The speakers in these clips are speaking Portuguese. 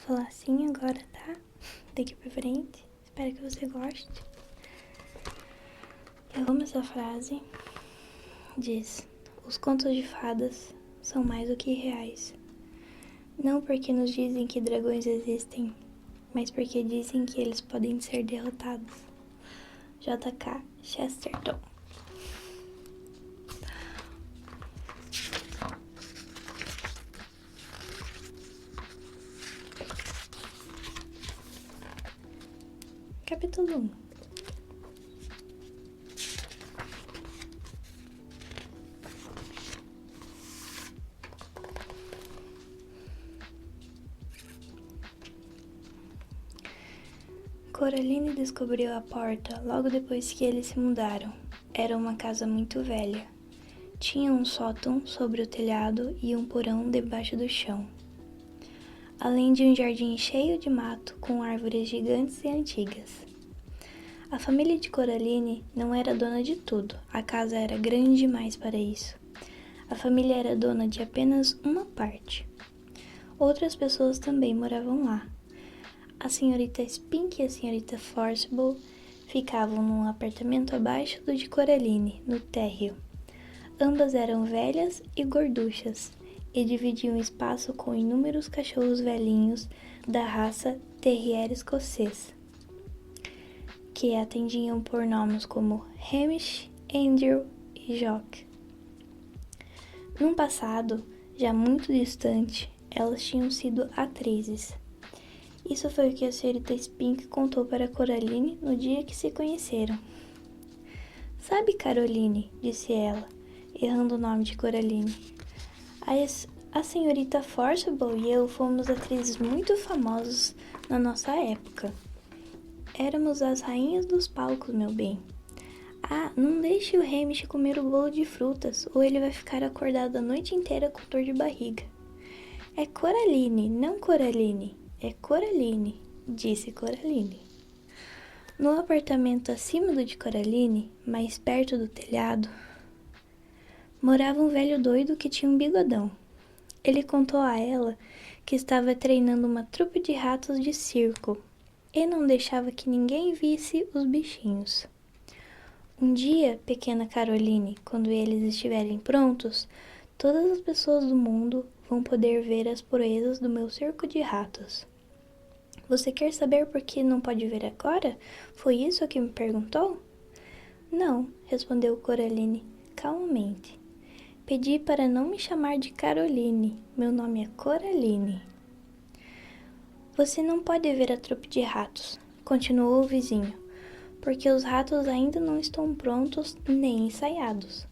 falar assim agora, tá? Daqui pra frente. Espero que você goste. Eu amo essa frase. Diz: os contos de fadas são mais do que reais. Não porque nos dizem que dragões existem, mas porque dizem que eles podem ser derrotados. J.K. Chesterton. Capítulo 1. Coraline descobriu a porta logo depois que eles se mudaram. Era uma casa muito velha. Tinha um sótão sobre o telhado e um porão debaixo do chão, além de um jardim cheio de mato com árvores gigantes e antigas. A família de Coraline não era dona de tudo, a casa era grande demais para isso. A família era dona de apenas uma parte. Outras pessoas também moravam lá. A senhorita Spink e a senhorita Forcible ficavam num apartamento abaixo do de Coraline, no térreo. Ambas eram velhas e gorduchas e dividiam espaço com inúmeros cachorros velhinhos da raça Terrier escocês, que atendiam por nomes como Hamish, Andrew e Jock. Num passado, já muito distante, elas tinham sido atrizes. Isso foi o que a senhorita Spink contou para Coraline no dia que se conheceram. Sabe, Caroline, disse ela, errando o nome de Coraline. A senhorita Forcible e eu fomos atrizes muito famosas na nossa época. Éramos as rainhas dos palcos, meu bem. Ah, não deixe o Hamish comer o bolo de frutas, ou ele vai ficar acordado a noite inteira com dor de barriga. É Coraline, não Coraline. É Coraline, disse Coraline. No apartamento acima do de Coraline, mais perto do telhado, morava um velho doido que tinha um bigodão. Ele contou a ela que estava treinando uma trupe de ratos de circo e não deixava que ninguém visse os bichinhos. Um dia, pequena Caroline, quando eles estiverem prontos, todas as pessoas do mundo vão poder ver as proezas do meu circo de ratos. Você quer saber por que não pode ver agora? Foi isso que me perguntou? Não, respondeu Coraline, calmamente. Pedi para não me chamar de Caroline. Meu nome é Coraline. Você não pode ver a trupe de ratos, continuou o vizinho, porque os ratos ainda não estão prontos nem ensaiados.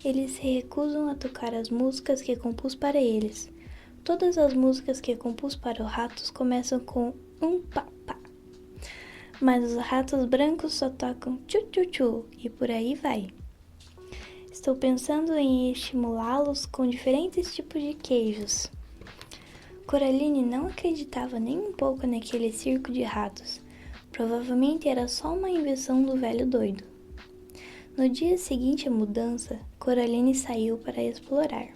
Eles se recusam a tocar as músicas que compus para eles. Todas as músicas que compus para os ratos começam com um pá-pá. Mas os ratos brancos só tocam tchu-tchu-tchu e por aí vai. Estou pensando em estimulá-los com diferentes tipos de queijos. Coraline não acreditava nem um pouco naquele circo de ratos. Provavelmente era só uma invenção do velho doido. No dia seguinte à mudança, Coraline saiu para explorar.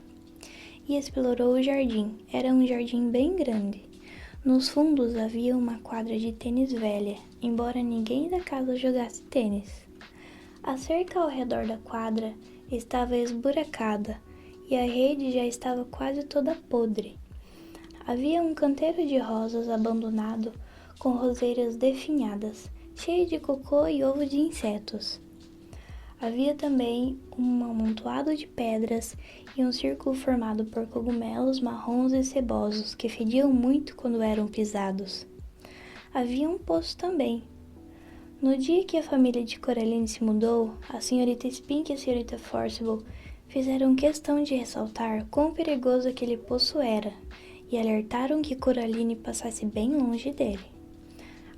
E explorou o jardim. Era um jardim bem grande. Nos fundos havia uma quadra de tênis velha, embora ninguém da casa jogasse tênis. A cerca ao redor da quadra estava esburacada e a rede já estava quase toda podre. Havia um canteiro de rosas abandonado com roseiras definhadas, cheio de cocô e ovo de insetos. Havia também um amontoado de pedras e um círculo formado por cogumelos marrons e cebosos que fediam muito quando eram pisados. Havia um poço também. No dia que a família de Coraline se mudou, a senhorita Spink e a senhorita Forcible fizeram questão de ressaltar quão perigoso aquele poço era e alertaram que Coraline passasse bem longe dele.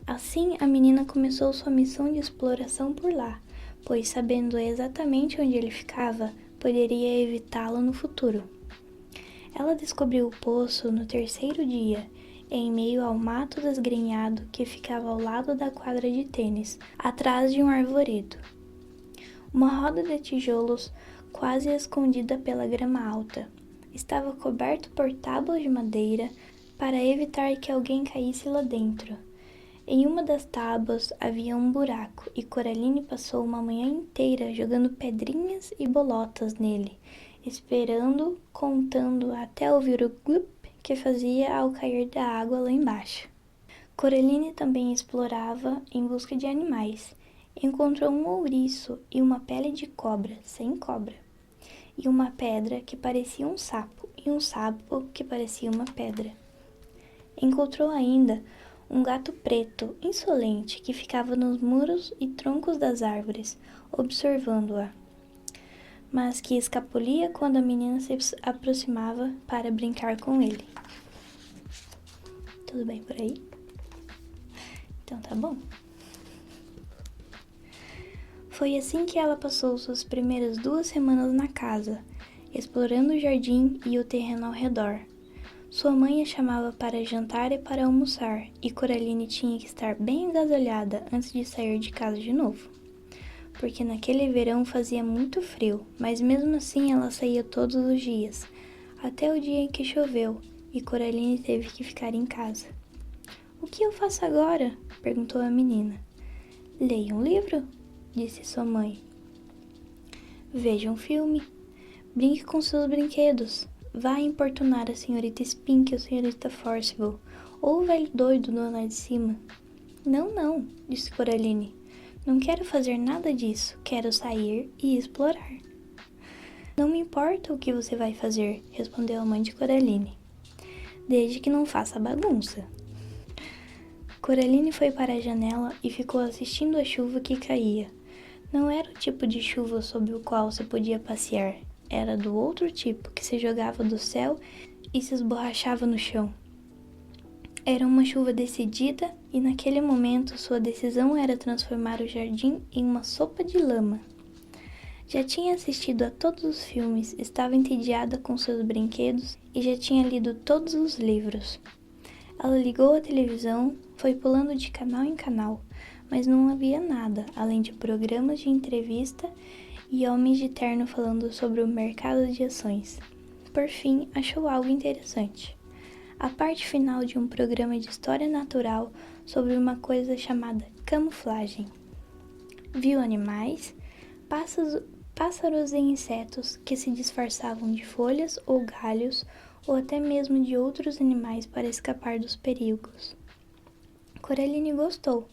Assim, a menina começou sua missão de exploração por lá, pois sabendo exatamente onde ele ficava, poderia evitá-lo no futuro. Ela descobriu o poço no terceiro dia, em meio ao mato desgrenhado que ficava ao lado da quadra de tênis, atrás de um arvoredo. Uma roda de tijolos, quase escondida pela grama alta, estava coberto por tábuas de madeira para evitar que alguém caísse lá dentro. Em uma das tábuas havia um buraco e Coraline passou uma manhã inteira jogando pedrinhas e bolotas nele, esperando, contando até ouvir o glup que fazia ao cair da água lá embaixo. Coraline também explorava em busca de animais. Encontrou um ouriço e uma pele de cobra, sem cobra, e uma pedra que parecia um sapo, e um sapo que parecia uma pedra. Encontrou ainda um gato preto, insolente, que ficava nos muros e troncos das árvores, observando-a, mas que escapulia quando a menina se aproximava para brincar com ele. Tudo bem por aí? Então tá bom. Foi assim que ela passou suas primeiras 2 semanas na casa, explorando o jardim e o terreno ao redor. Sua mãe a chamava para jantar e para almoçar, e Coraline tinha que estar bem agasalhada antes de sair de casa de novo, porque naquele verão fazia muito frio, mas mesmo assim ela saía todos os dias, até o dia em que choveu, e Coraline teve que ficar em casa. "O que eu faço agora?" perguntou a menina. "Leia um livro", disse sua mãe. "Veja um filme. Brinque com seus brinquedos. Vá importunar a senhorita Spink ou a senhorita Forcible, ou o velho doido do andar de cima." Não, disse Coraline. "Não quero fazer nada disso. Quero sair e explorar." "Não me importa o que você vai fazer", respondeu a mãe de Coraline, "desde que não faça bagunça." Coraline foi para a janela e ficou assistindo a chuva que caía. Não era o tipo de chuva sob o qual se podia passear. Era do outro tipo, que se jogava do céu e se esborrachava no chão. Era uma chuva decidida e naquele momento sua decisão era transformar o jardim em uma sopa de lama. Já tinha assistido a todos os filmes, estava entediada com seus brinquedos e já tinha lido todos os livros. Ela ligou a televisão, foi pulando de canal em canal, mas não havia nada, além de programas de entrevista e homens de terno falando sobre o mercado de ações. Por fim, achou algo interessante. A parte final de um programa de história natural sobre uma coisa chamada camuflagem. Viu animais, pássaros e insetos que se disfarçavam de folhas ou galhos ou até mesmo de outros animais para escapar dos perigos. Coraline gostou,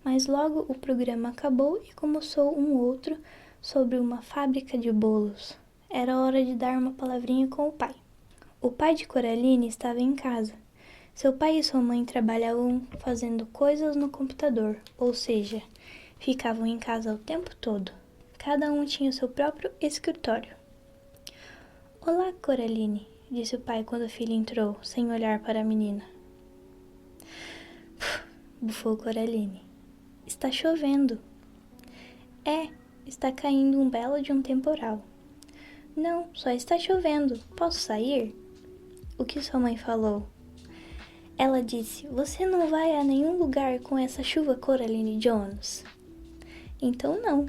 mas logo o programa acabou e começou um outro sobre uma fábrica de bolos. Era hora de dar uma palavrinha com o pai. O pai de Coraline estava em casa. Seu pai e sua mãe trabalhavam fazendo coisas no computador, ou seja, ficavam em casa o tempo todo. Cada um tinha o seu próprio escritório. "Olá, Coraline", disse o pai quando a filha entrou, sem olhar para a menina. Bufou Coraline. "Está chovendo." "É, está caindo um belo de um temporal." "Não, só está chovendo. Posso sair?" "O que sua mãe falou?" "Ela disse, você não vai a nenhum lugar com essa chuva, Coraline Jones." "Então não."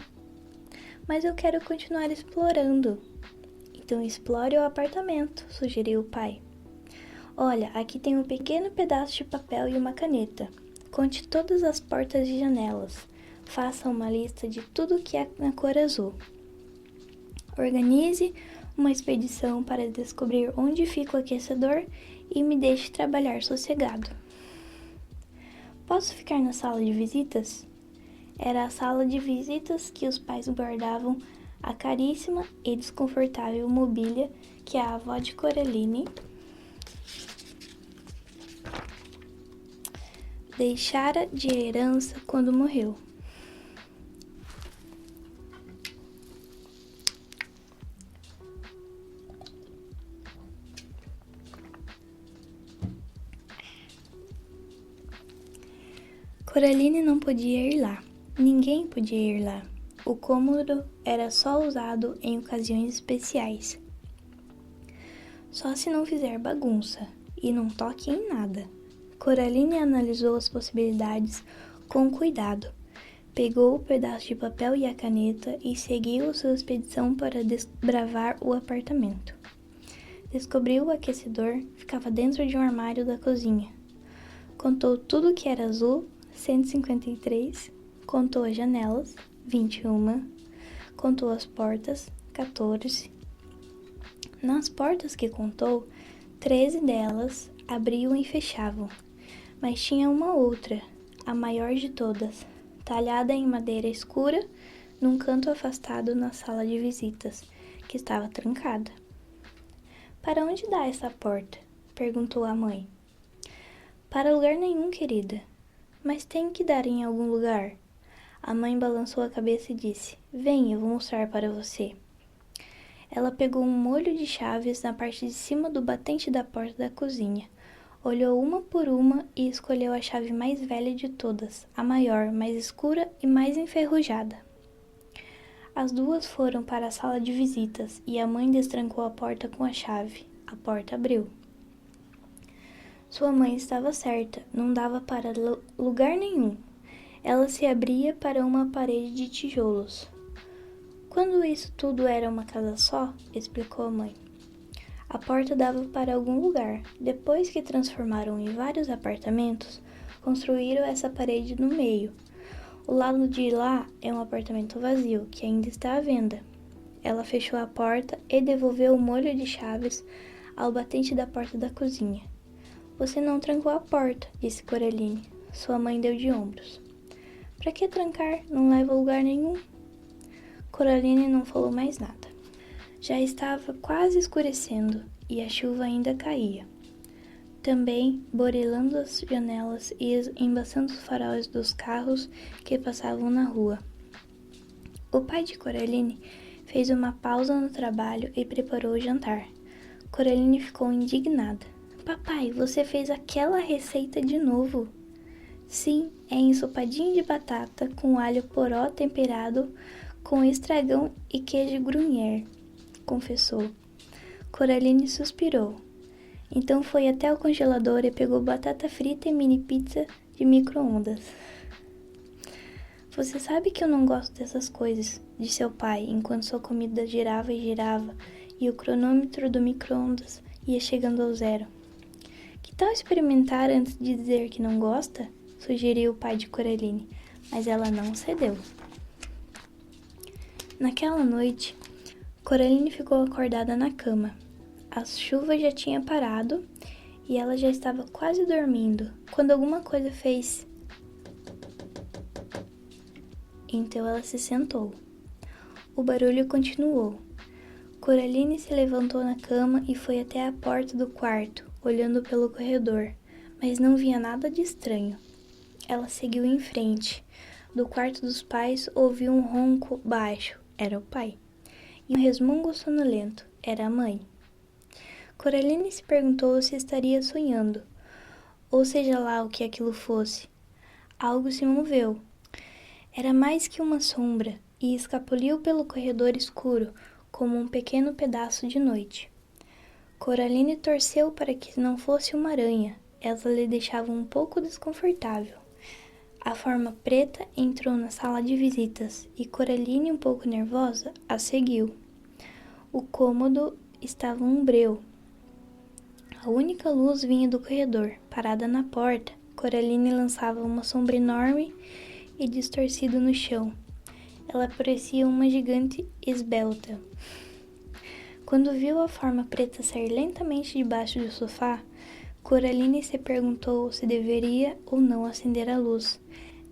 "Mas eu quero continuar explorando." "Então explore o apartamento", sugeriu o pai. "Olha, aqui tem um pequeno pedaço de papel e uma caneta. Conte todas as portas e janelas. Faça uma lista de tudo que é na cor azul. Organize uma expedição para descobrir onde fica o aquecedor e me deixe trabalhar sossegado." "Posso ficar na sala de visitas?" Era a sala de visitas que os pais guardavam a caríssima e desconfortável mobília que a avó de Coraline deixara de herança quando morreu. Coraline não podia ir lá. Ninguém podia ir lá. O cômodo era só usado em ocasiões especiais. Só se não fizer bagunça e não toque em nada. Coraline analisou as possibilidades com cuidado. Pegou o pedaço de papel e a caneta e seguiu sua expedição para desbravar o apartamento. Descobriu o aquecedor, ficava dentro de um armário da cozinha. Contou tudo que era azul, 153. Contou as janelas, 21. Contou as portas, 14. Nas portas que contou, 13 delas abriam e fechavam, mas tinha uma outra, a maior de todas, talhada em madeira escura, num canto afastado na sala de visitas, que estava trancada. Para onde dá essa porta? Perguntou a mãe. Para lugar nenhum, querida. Mas tem que dar em algum lugar. A mãe balançou a cabeça e disse: Venha, eu vou mostrar para você. Ela pegou um molho de chaves na parte de cima do batente da porta da cozinha. Olhou uma por uma e escolheu a chave mais velha de todas, a maior, mais escura e mais enferrujada. As duas foram para a sala de visitas e a mãe destrancou a porta com a chave. A porta abriu. Sua mãe estava certa, não dava para lugar nenhum. Ela se abria para uma parede de tijolos. Quando isso tudo era uma casa só, explicou a mãe. A porta dava para algum lugar. Depois que transformaram em vários apartamentos, construíram essa parede no meio. O lado de lá é um apartamento vazio, que ainda está à venda. Ela fechou a porta e devolveu o molho de chaves ao batente da porta da cozinha. Você não trancou a porta, disse Coraline. Sua mãe deu de ombros. Para que trancar? Não leva a lugar nenhum. Coraline não falou mais nada. Já estava quase escurecendo e a chuva ainda caía. Também borelando as janelas e embaçando os faróis dos carros que passavam na rua. O pai de Coraline fez uma pausa no trabalho e preparou o jantar. Coraline ficou indignada. Papai, você fez aquela receita de novo? Sim, é ensopadinho de batata com alho poró temperado com estragão e queijo gruyère, confessou. Coraline suspirou. Então foi até o congelador e pegou batata frita e mini pizza de micro-ondas. Você sabe que eu não gosto dessas coisas, disse seu pai, enquanto sua comida girava e girava e o cronômetro do micro-ondas ia chegando ao zero. Que tal experimentar antes de dizer que não gosta? Sugeriu o pai de Coraline, mas ela não cedeu. Naquela noite, Coraline ficou acordada na cama. A chuva já tinha parado e ela já estava quase dormindo, quando alguma coisa fez. Então ela se sentou. O barulho continuou. Coraline se levantou na cama e foi até a porta do quarto, olhando pelo corredor, mas não via nada de estranho. Ela seguiu em frente. Do quarto dos pais ouviu um ronco baixo, era o pai, e um resmungo sonolento, era a mãe. Coraline se perguntou se estaria sonhando, ou seja lá o que aquilo fosse. Algo se moveu. Era mais que uma sombra e escapuliu pelo corredor escuro, como um pequeno pedaço de noite. Coraline torceu para que não fosse uma aranha, ela lhe deixava um pouco desconfortável. A forma preta entrou na sala de visitas e Coraline, um pouco nervosa, a seguiu. O cômodo estava um breu. A única luz vinha do corredor. Parada na porta, Coraline lançava uma sombra enorme e distorcida no chão. Ela parecia uma gigante esbelta. Quando viu a forma preta sair lentamente debaixo do sofá, Coraline se perguntou se deveria ou não acender a luz.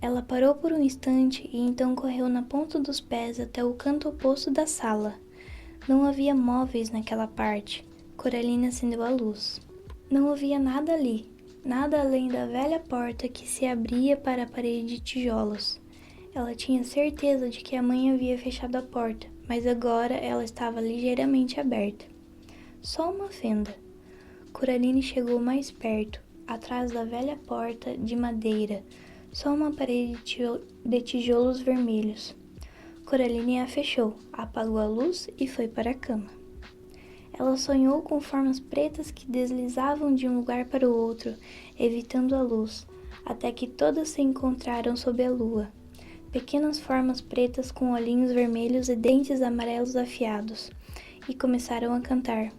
Ela parou por um instante e então correu na ponta dos pés até o canto oposto da sala. Não havia móveis naquela parte. Coraline acendeu a luz. Não havia nada ali, nada além da velha porta que se abria para a parede de tijolos. Ela tinha certeza de que a mãe havia fechado a porta, mas agora ela estava ligeiramente aberta. Só uma fenda. Coraline chegou mais perto, atrás da velha porta de madeira, só uma parede de tijolos vermelhos. Coraline a fechou, apagou a luz e foi para a cama. Ela sonhou com formas pretas que deslizavam de um lugar para o outro, evitando a luz, até que todas se encontraram sob a lua. Pequenas formas pretas com olhinhos vermelhos e dentes amarelos afiados, e começaram a cantar.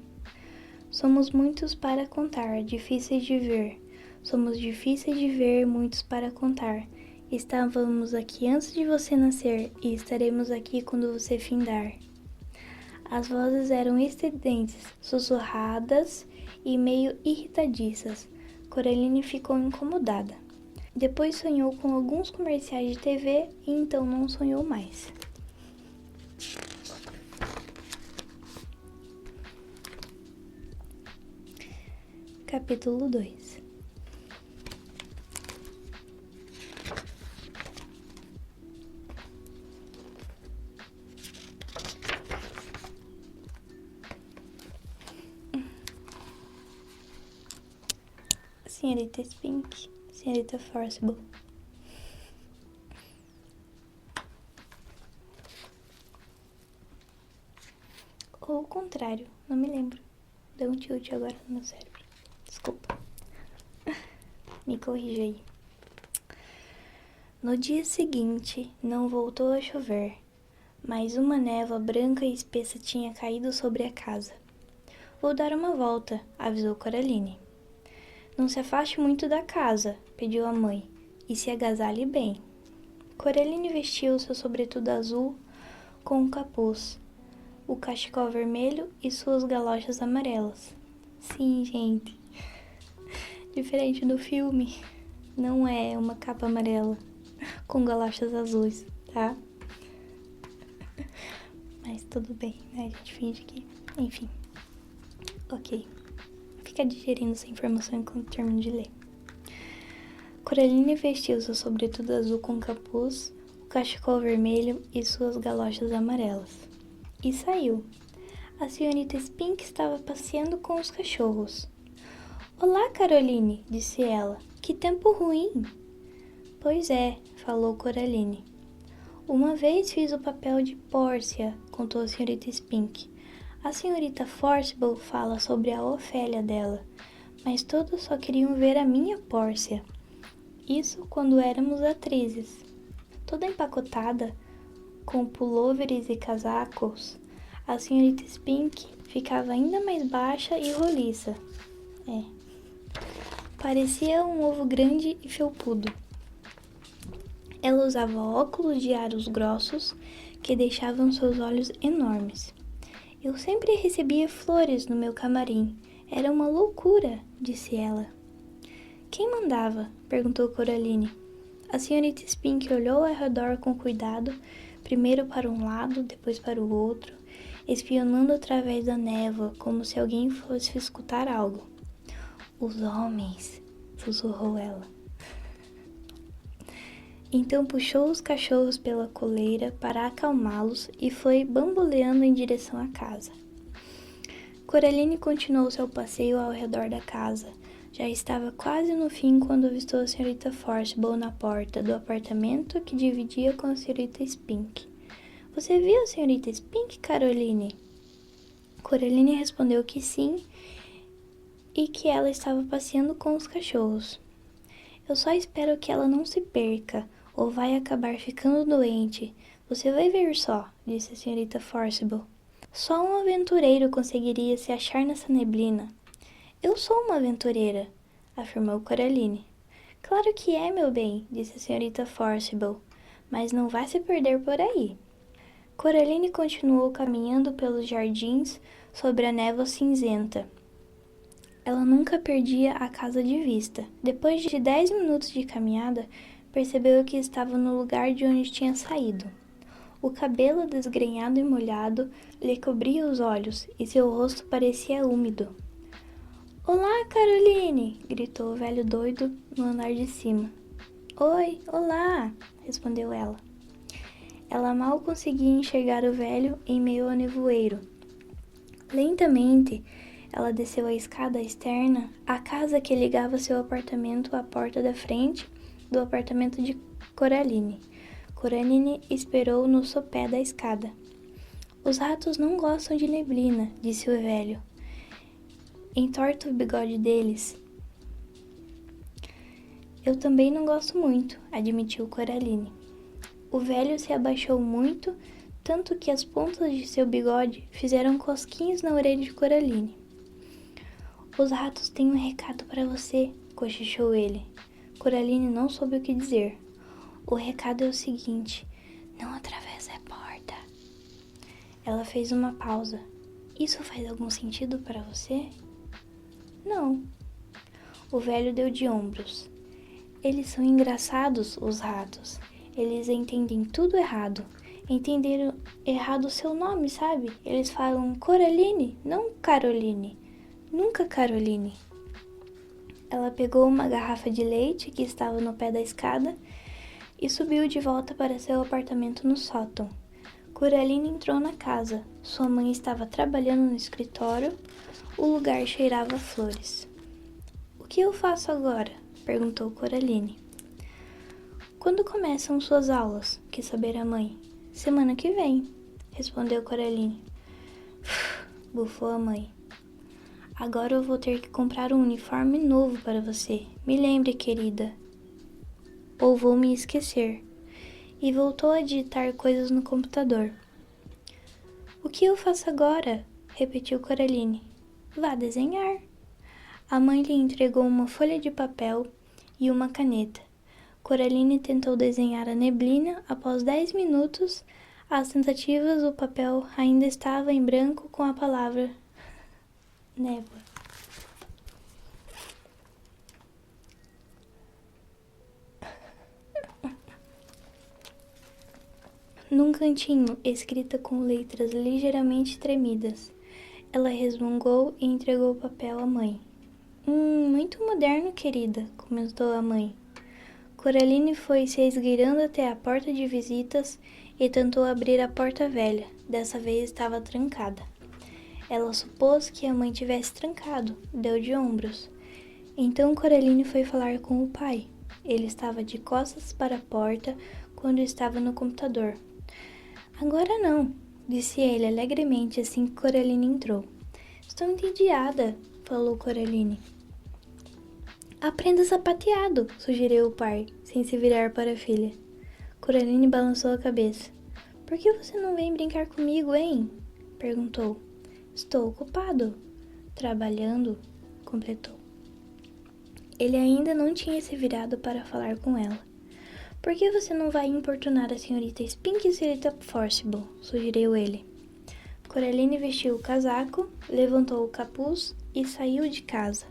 Somos muitos para contar, difíceis de ver. Somos difíceis de ver, muitos para contar. Estávamos aqui antes de você nascer e estaremos aqui quando você findar. As vozes eram estridentes, sussurradas e meio irritadiças. Coraline ficou incomodada. Depois sonhou com alguns comerciais de TV e então não sonhou mais. Capítulo 2. Senhorita Spink, Senhorita Forcible. Ou o contrário, não me lembro. Deu um tilt agora no meu cérebro. Desculpa. Me corrija aí. No dia seguinte, não voltou a chover, mas uma névoa branca e espessa tinha caído sobre a casa. Vou dar uma volta, avisou Coraline. Não se afaste muito da casa, pediu a mãe, e se agasalhe bem. Coraline vestiu seu sobretudo azul com um capuz, o cachecol vermelho e suas galochas amarelas. Sim, gente, diferente do filme, não é uma capa amarela com galochas azuis, tá? Mas tudo bem, né? A gente finge que... Enfim, ok. Fica digerindo essa informação enquanto termino de ler. Coraline vestiu seu sobretudo azul com capuz, o cachecol vermelho e suas galochas amarelas. E saiu. A senhorita Spink estava passeando com os cachorros. Olá, Caroline, disse ela. Que tempo ruim. Pois é, falou Coraline. Uma vez fiz o papel de Pórcia, contou a senhorita Spink. A senhorita Forcible fala sobre a Ofélia dela, mas todos só queriam ver a minha Pórcia. Isso quando éramos atrizes. Toda empacotada, com pullovers e casacos, a senhorita Spink ficava ainda mais baixa e roliça. Parecia um ovo grande e felpudo. Ela usava óculos de aros grossos que deixavam seus olhos enormes. Eu sempre recebia flores no meu camarim. Era uma loucura, disse ela. Quem mandava? Perguntou Coraline. A senhorita Spink olhou ao redor com cuidado, primeiro para um lado, depois para o outro, espionando através da névoa, como se alguém fosse escutar algo. Os homens, sussurrou ela. Então puxou os cachorros pela coleira para acalmá-los e foi bamboleando em direção à casa. Coraline continuou seu passeio ao redor da casa. Já estava quase no fim quando avistou a senhorita Forcible na porta do apartamento que dividia com a senhorita Spink. Você viu a senhorita Spink, Caroline? Coraline respondeu que sim e que ela estava passeando com os cachorros. Eu só espero que ela não se perca ou vai acabar ficando doente. Você vai ver só, disse a senhorita Forcible. Só um aventureiro conseguiria se achar nessa neblina. Eu sou uma aventureira, afirmou Coraline. Claro que é, meu bem, disse a senhorita Forcible, mas não vai se perder por aí. Coraline continuou caminhando pelos jardins sobre a névoa cinzenta. Ela nunca perdia a casa de vista. Depois de 10 minutos de caminhada, percebeu que estava no lugar de onde tinha saído. O cabelo desgrenhado e molhado lhe cobria os olhos e seu rosto parecia úmido. Olá, Caroline! Gritou o velho doido no andar de cima. Oi, olá! Respondeu ela. Ela mal conseguia enxergar o velho em meio ao nevoeiro. Lentamente, ela desceu a escada externa, a casa que ligava seu apartamento à porta da frente do apartamento de Coraline. Coraline esperou no sopé da escada. Os ratos não gostam de neblina, disse o velho. Entorta o bigode deles. Eu também não gosto muito, admitiu Coraline. O velho se abaixou muito, tanto que as pontas de seu bigode fizeram cosquinhas na orelha de Coraline. Os ratos têm um recado para você, cochichou ele. Coraline não soube o que dizer. O recado é o seguinte: não atravesse a porta. Ela fez uma pausa. Isso faz algum sentido para você? Não. O velho deu de ombros. Eles são engraçados, os ratos. Eles entendem tudo errado. Entenderam errado o seu nome, sabe? Eles falam Coraline, não Caroline. Nunca Caroline. Ela pegou uma garrafa de leite que estava no pé da escada e subiu de volta para seu apartamento no sótão. Coraline entrou na casa. Sua mãe estava trabalhando no escritório. O lugar cheirava a flores. O que eu faço agora? Perguntou Coraline. Quando começam suas aulas? Quis saber a mãe. Semana que vem, respondeu Coraline. Bufou a mãe. Agora eu vou ter que comprar um uniforme novo para você. Me lembre, querida. Ou vou me esquecer. E voltou a digitar coisas no computador. O que eu faço agora? Repetiu Coraline. Vá desenhar. A mãe lhe entregou uma folha de papel e uma caneta. Coraline tentou desenhar a neblina. Após 10 minutos, as tentativas, o papel ainda estava em branco com a palavra névoa. Num cantinho, escrita com letras ligeiramente tremidas, ela resmungou e entregou o papel à mãe. Muito moderno, querida, comentou a mãe. Coraline foi se esgueirando até a porta de visitas e tentou abrir a porta velha. Dessa vez estava trancada. Ela supôs que a mãe tivesse trancado, deu de ombros. Então Coraline foi falar com o pai. Ele estava de costas para a porta quando estava no computador. Agora não, disse ele alegremente assim que Coraline entrou. Estou entediada, falou Coraline. Aprenda sapateado, sugeriu o pai, sem se virar para a filha. Coraline balançou a cabeça. Por que você não vem brincar comigo, hein? Perguntou. Estou ocupado. Trabalhando, completou. Ele ainda não tinha se virado para falar com ela. Por que você não vai importunar a senhorita Spink e a senhorita Forcible? Sugeriu ele. Coraline vestiu o casaco, levantou o capuz e saiu de casa.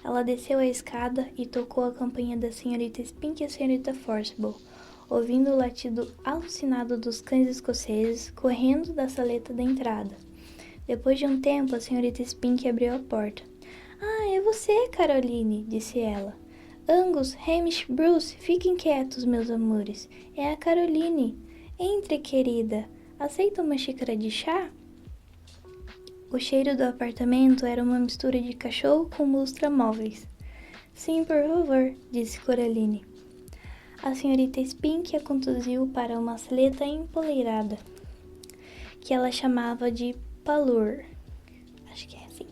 Ela desceu a escada e tocou a campainha da senhorita Spink e a senhorita Forcible, ouvindo o latido alucinado dos cães escoceses correndo da saleta da entrada. Depois de um tempo, a senhorita Spink abriu a porta. Ah, é você, Caroline, disse ela. Angus, Hamish, Bruce, fiquem quietos, meus amores. É a Caroline. Entre, querida. Aceita uma xícara de chá? O cheiro do apartamento era uma mistura de cachorro com lustramóveis. Sim, por favor, disse Coraline. A senhorita Spink a conduziu para uma saleta empoleirada, que ela chamava de parlour. Acho que é assim.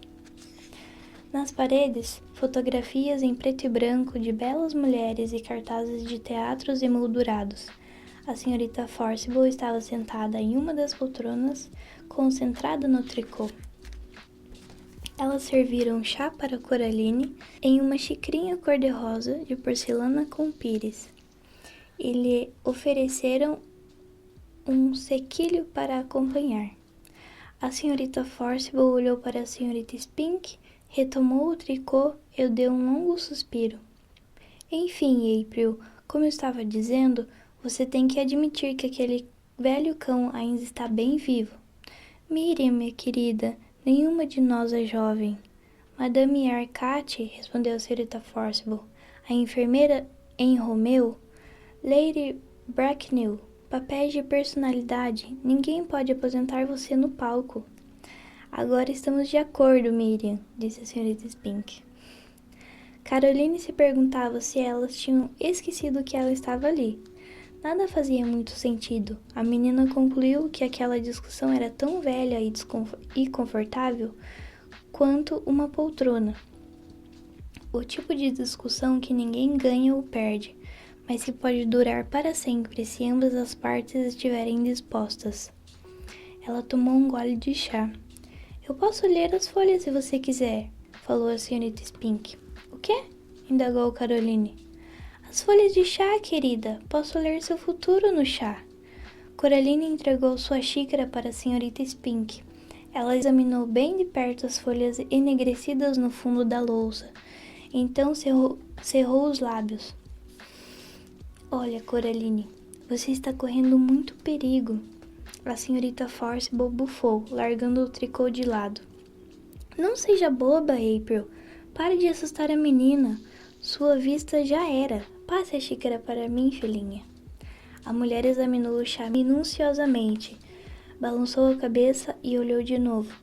Nas paredes, fotografias em preto e branco de belas mulheres e cartazes de teatros emoldurados. A senhorita Forcible estava sentada em uma das poltronas, concentrada no tricô. Elas serviram chá para Coraline em uma xicrinha cor-de-rosa de porcelana com pires e lhe ofereceram um sequilho para acompanhar. A senhorita Forcible olhou para a senhorita Spink, retomou o tricô e deu um longo suspiro. Enfim, April, como eu estava dizendo, você tem que admitir que aquele velho cão ainda está bem vivo. Miriam, minha querida, nenhuma de nós é jovem. Madame Arcate, respondeu a senhorita Forcible, a enfermeira em Romeu, Lady Bracknell, papéis de personalidade, ninguém pode aposentar você no palco. Agora estamos de acordo, Miriam, disse a senhorita Spink. Caroline se perguntava se elas tinham esquecido que ela estava ali. Nada fazia muito sentido. A menina concluiu que aquela discussão era tão velha e confortável quanto uma poltrona. O tipo de discussão que ninguém ganha ou perde, mas que pode durar para sempre se ambas as partes estiverem dispostas. Ela tomou um gole de chá. Eu posso ler as folhas se você quiser, falou a senhorita Spink. O quê? Indagou Coraline. As folhas de chá, querida. Posso ler seu futuro no chá. Coraline entregou sua xícara para a senhorita Spink. Ela examinou bem de perto as folhas enegrecidas no fundo da louça. Então cerrou os lábios. Olha, Coraline, você está correndo muito perigo. A senhorita Forcible bufou, largando o tricô de lado. Não seja boba, April. Pare de assustar a menina. Sua vista já era. Passe a xícara para mim, filhinha. A mulher examinou o chá minuciosamente, balançou a cabeça e olhou de novo.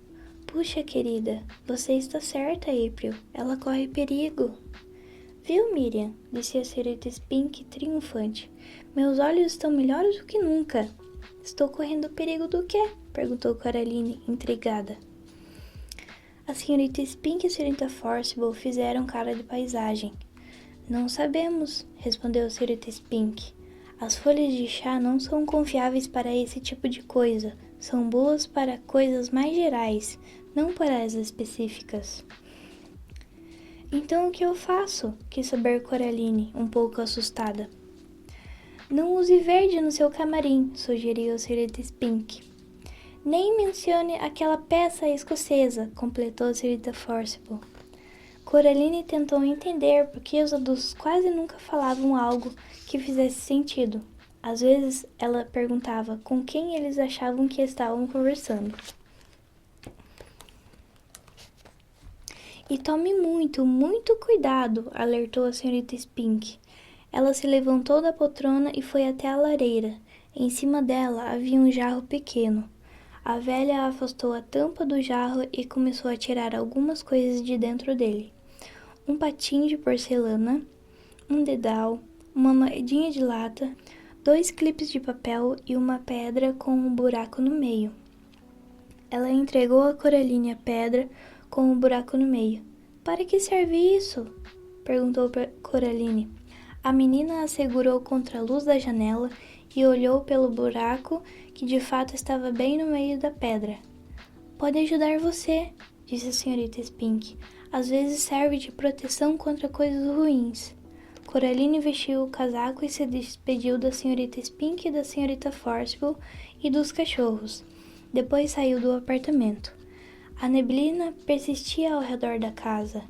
Puxa, querida, você está certa, April. Ela corre perigo. Viu, Miriam? Disse a senhorita Spink triunfante. Meus olhos estão melhores do que nunca. Estou correndo perigo do quê? Perguntou Coraline, intrigada. A senhorita Spink e a senhorita Forcible fizeram cara de paisagem. Não sabemos, respondeu a senhorita Spink. As folhas de chá não são confiáveis para esse tipo de coisa. São boas para coisas mais gerais, não para as específicas. Então o que eu faço? Quis saber Coraline, um pouco assustada. Não use verde no seu camarim, sugeriu a senhorita Spink. Nem mencione aquela peça escocesa, completou a senhorita Forcible. Coraline tentou entender porque os adultos quase nunca falavam algo que fizesse sentido. Às vezes, ela perguntava com quem eles achavam que estavam conversando. E tome muito, muito cuidado, alertou a senhorita Spink. Ela se levantou da poltrona e foi até a lareira. Em cima dela havia um jarro pequeno. A velha afastou a tampa do jarro e começou a tirar algumas coisas de dentro dele. Um patim de porcelana, um dedal, uma moedinha de lata, 2 clipes de papel e uma pedra com um buraco no meio. Ela entregou a Coraline a pedra com um buraco no meio. Para que serve isso? Perguntou Coraline. A menina a segurou contra a luz da janela e olhou pelo buraco que de fato estava bem no meio da pedra. Pode ajudar você, disse a senhorita Spink. Às vezes serve de proteção contra coisas ruins. Coraline vestiu o casaco e se despediu da senhorita Spink e da senhorita Forcible e dos cachorros. Depois saiu do apartamento. A neblina persistia ao redor da casa.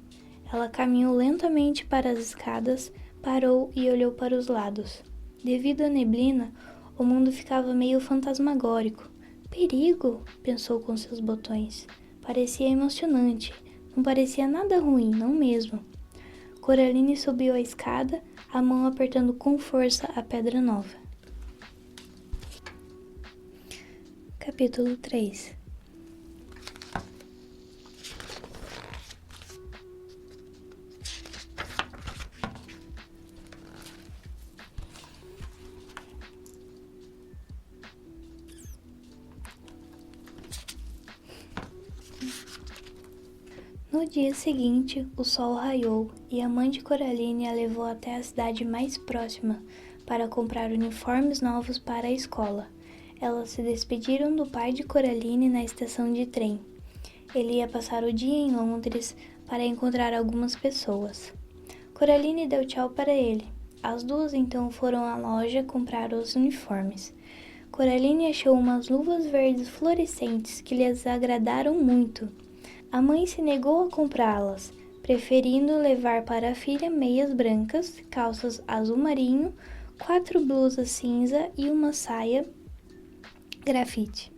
Ela caminhou lentamente para as escadas, parou e olhou para os lados. Devido à neblina, o mundo ficava meio fantasmagórico. Perigo, pensou com seus botões. Parecia emocionante. Não parecia nada ruim, não mesmo. Coraline subiu a escada, a mão apertando com força a pedra nova. Capítulo 3. No dia seguinte, o sol raiou e a mãe de Coraline a levou até a cidade mais próxima para comprar uniformes novos para a escola. Elas se despediram do pai de Coraline na estação de trem. Ele ia passar o dia em Londres para encontrar algumas pessoas. Coraline deu tchau para ele. As duas então foram à loja comprar os uniformes. Coraline achou umas luvas verdes fluorescentes que lhes agradaram muito. A mãe se negou a comprá-las, preferindo levar para a filha meias brancas, calças azul marinho, 4 blusas cinza e uma saia grafite.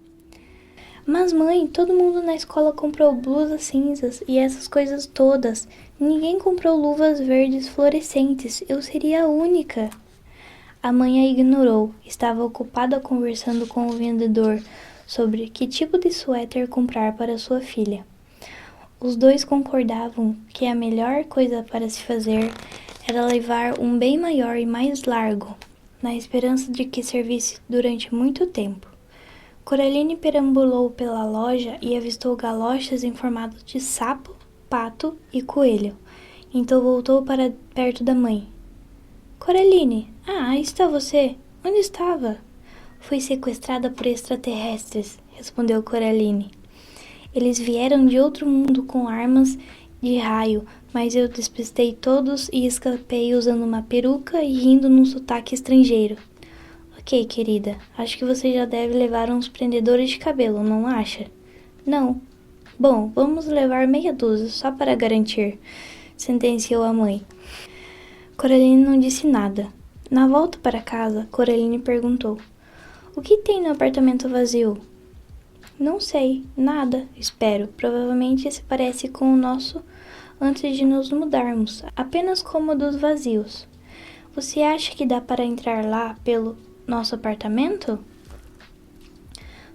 Mas mãe, todo mundo na escola comprou blusas cinzas e essas coisas todas. Ninguém comprou luvas verdes fluorescentes, eu seria a única. A mãe a ignorou, estava ocupada conversando com o vendedor sobre que tipo de suéter comprar para sua filha. Os dois concordavam que a melhor coisa para se fazer era levar um bem maior e mais largo, na esperança de que servisse durante muito tempo. Coraline perambulou pela loja e avistou galochas em formato de sapo, pato e coelho. Então voltou para perto da mãe. Coraline, aí está você. Onde estava? Fui sequestrada por extraterrestres, respondeu Coraline. Eles vieram de outro mundo com armas de raio, mas eu despistei todos e escapei usando uma peruca e rindo num sotaque estrangeiro. Ok, querida, acho que você já deve levar uns prendedores de cabelo, não acha? Não. Bom, vamos levar meia dúzia, só para garantir, sentenciou a mãe. Coraline não disse nada. Na volta para casa, Coraline perguntou: O que tem no apartamento vazio? Não sei, nada, espero. Provavelmente se parece com o nosso antes de nos mudarmos, apenas cômodos vazios. Você acha que dá para entrar lá pelo nosso apartamento?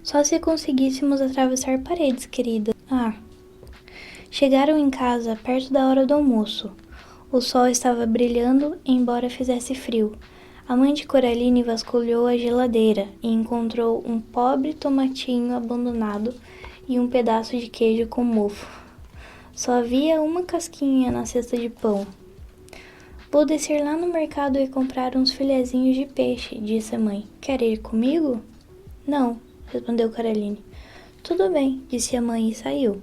Só se conseguíssemos atravessar paredes, querida. Chegaram em casa perto da hora do almoço. O sol estava brilhando, embora fizesse frio. A mãe de Coraline vasculhou a geladeira e encontrou um pobre tomatinho abandonado e um pedaço de queijo com mofo. Só havia uma casquinha na cesta de pão. Vou descer lá no mercado e comprar uns filezinhos de peixe, disse a mãe. Quer ir comigo? Não, respondeu Coraline. Tudo bem, disse a mãe e saiu.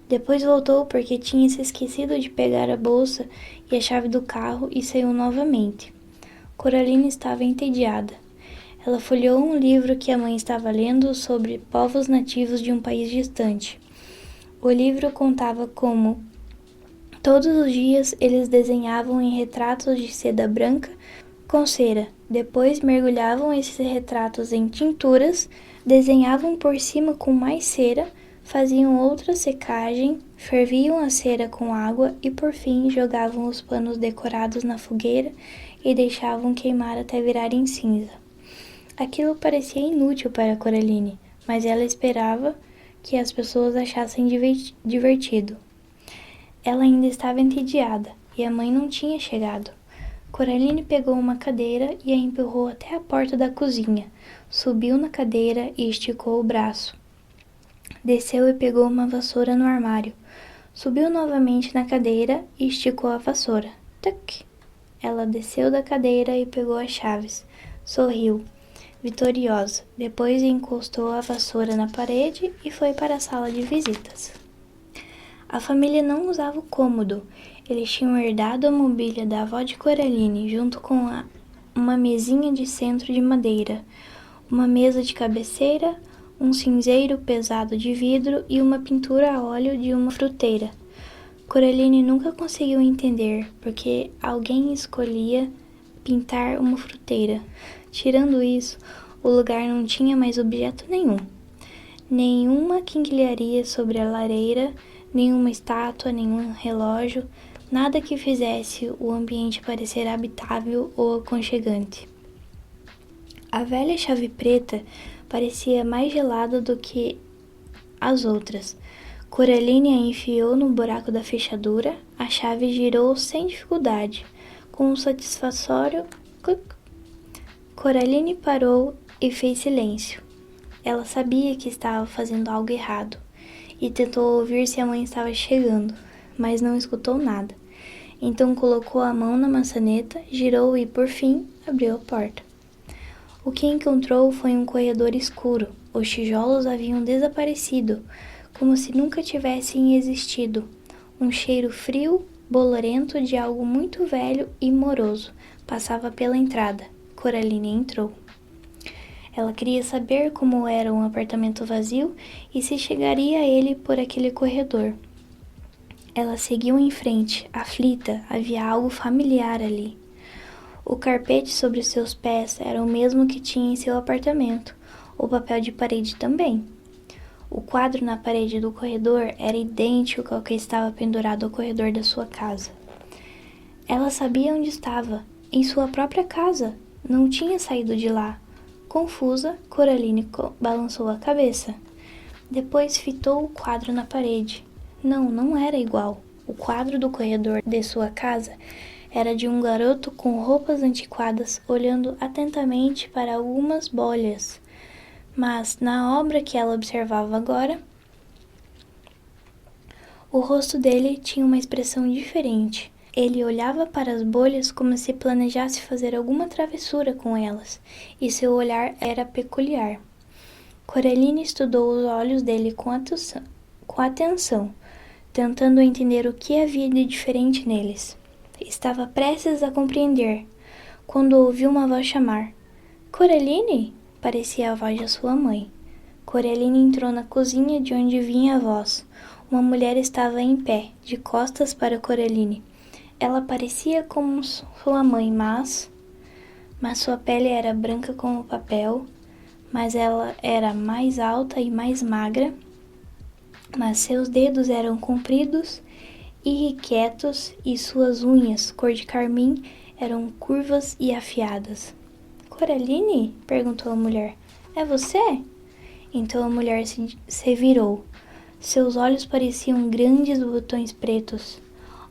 Depois voltou porque tinha se esquecido de pegar a bolsa e a chave do carro e saiu novamente. Coraline estava entediada. Ela folheou um livro que a mãe estava lendo sobre povos nativos de um país distante. O livro contava como, todos os dias, eles desenhavam em retratos de seda branca com cera. Depois mergulhavam esses retratos em tinturas, desenhavam por cima com mais cera, faziam outra secagem, ferviam a cera com água e, por fim, jogavam os panos decorados na fogueira e deixavam queimar até virarem cinza. Aquilo parecia inútil para Coraline, mas ela esperava que as pessoas achassem divertido. Ela ainda estava entediada e a mãe não tinha chegado. Coraline pegou uma cadeira e a empurrou até a porta da cozinha, subiu na cadeira e esticou o braço. Desceu e pegou uma vassoura no armário. Subiu novamente na cadeira e esticou a vassoura. Tuc! Ela desceu da cadeira e pegou as chaves. Sorriu, vitoriosa. Depois encostou a vassoura na parede e foi para a sala de visitas. A família não usava o cômodo. Eles tinham herdado a mobília da avó de Coraline, junto com uma mesinha de centro de madeira, uma mesa de cabeceira, um cinzeiro pesado de vidro e uma pintura a óleo de uma fruteira. Coraline nunca conseguiu entender porque alguém escolhia pintar uma fruteira. Tirando isso, o lugar não tinha mais objeto nenhum. Nenhuma quinquilharia sobre a lareira, nenhuma estátua, nenhum relógio, nada que fizesse o ambiente parecer habitável ou aconchegante. A velha chave preta parecia mais gelada do que as outras. Coraline a enfiou no buraco da fechadura, a chave girou sem dificuldade, com um satisfatório clic. Coraline parou e fez silêncio. Ela sabia que estava fazendo algo errado e tentou ouvir se a mãe estava chegando, mas não escutou nada. Então colocou a mão na maçaneta, girou e, por fim, abriu a porta. O que encontrou foi um corredor escuro. Os tijolos haviam desaparecido, como se nunca tivessem existido. Um cheiro frio, bolorento de algo muito velho e moroso passava pela entrada. Coraline entrou. Ela queria saber como era um apartamento vazio e se chegaria a ele por aquele corredor. Ela seguiu em frente, aflita, havia algo familiar ali. O carpete sobre seus pés era o mesmo que tinha em seu apartamento, o papel de parede também. O quadro na parede do corredor era idêntico ao que estava pendurado ao corredor da sua casa. Ela sabia onde estava, em sua própria casa, não tinha saído de lá. Confusa, Coraline balançou a cabeça. Depois fitou o quadro na parede. Não era igual. O quadro do corredor de sua casa era de um garoto com roupas antiquadas olhando atentamente para algumas bolhas. Mas, na obra que ela observava agora, o rosto dele tinha uma expressão diferente. Ele olhava para as bolhas como se planejasse fazer alguma travessura com elas, e seu olhar era peculiar. Coraline estudou os olhos dele com atenção. tentando entender o que havia de diferente neles. Estava prestes a compreender, quando ouviu uma voz chamar. Coraline? Parecia a voz de sua mãe. Coraline entrou na cozinha de onde vinha a voz. Uma mulher estava em pé, de costas para Coraline. Ela parecia como sua mãe, mas sua pele era branca como papel, mas ela era mais alta e mais magra, mas seus dedos eram compridos e irrequietos e suas unhas, cor de carmim, eram curvas e afiadas. Coraline? Perguntou a mulher. É você? Então a mulher se virou. Seus olhos pareciam grandes botões pretos.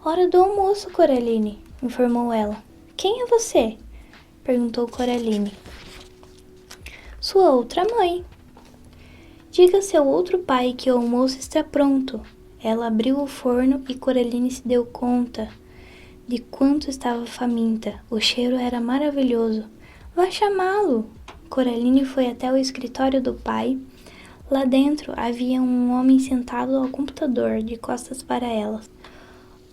Hora do almoço, Coraline, informou ela. Quem é você? Perguntou Coraline. Sua outra mãe. Diga a seu outro pai que o almoço está pronto. Ela abriu o forno e Coraline se deu conta de quanto estava faminta. O cheiro era maravilhoso. Vá chamá-lo. Coraline foi até o escritório do pai. Lá dentro havia um homem sentado ao computador, de costas para ela.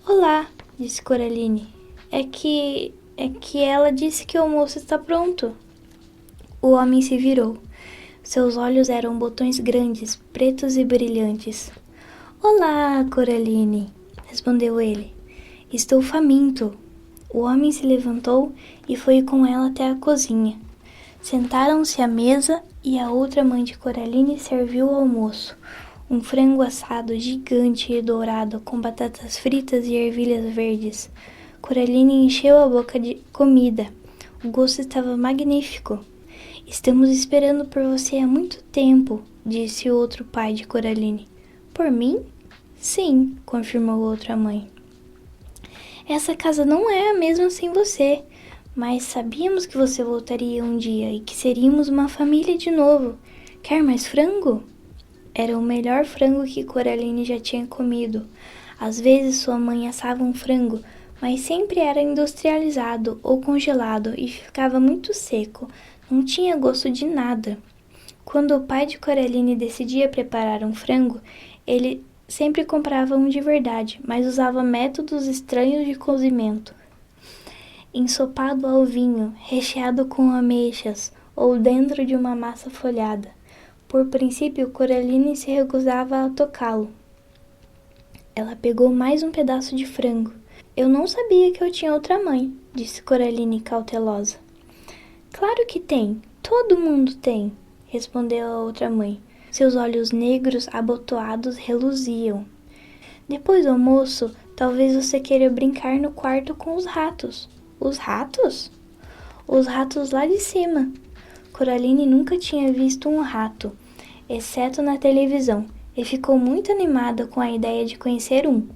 Olá, disse Coraline. É que ela disse que o almoço está pronto. O homem se virou. Seus olhos eram botões grandes, pretos e brilhantes. Olá, Coraline, respondeu ele. Estou faminto. O homem se levantou e foi com ela até a cozinha. Sentaram-se à mesa e a outra mãe de Coraline serviu o almoço. Um frango assado gigante e dourado com batatas fritas e ervilhas verdes. Coraline encheu a boca de comida. O gosto estava magnífico. Estamos esperando por você há muito tempo, disse o outro pai de Coraline. Por mim? Sim, confirmou outra mãe. Essa casa não é a mesma sem você, mas sabíamos que você voltaria um dia e que seríamos uma família de novo. Quer mais frango? Era o melhor frango que Coraline já tinha comido. Às vezes sua mãe assava um frango, mas sempre era industrializado ou congelado e ficava muito seco. Não tinha gosto de nada. Quando o pai de Coraline decidia preparar um frango, ele sempre comprava um de verdade, mas usava métodos estranhos de cozimento. Ensopado ao vinho, recheado com ameixas ou dentro de uma massa folhada. Por princípio, Coraline se recusava a tocá-lo. Ela pegou mais um pedaço de frango. Eu não sabia que eu tinha outra mãe, disse Coraline cautelosa. Claro que tem, todo mundo tem, respondeu a outra mãe. Seus olhos negros abotoados reluziam. Depois do almoço, talvez você queira brincar no quarto com os ratos. Os ratos? Os ratos lá de cima. Coraline nunca tinha visto um rato, exceto na televisão, e ficou muito animada com a ideia de conhecer um.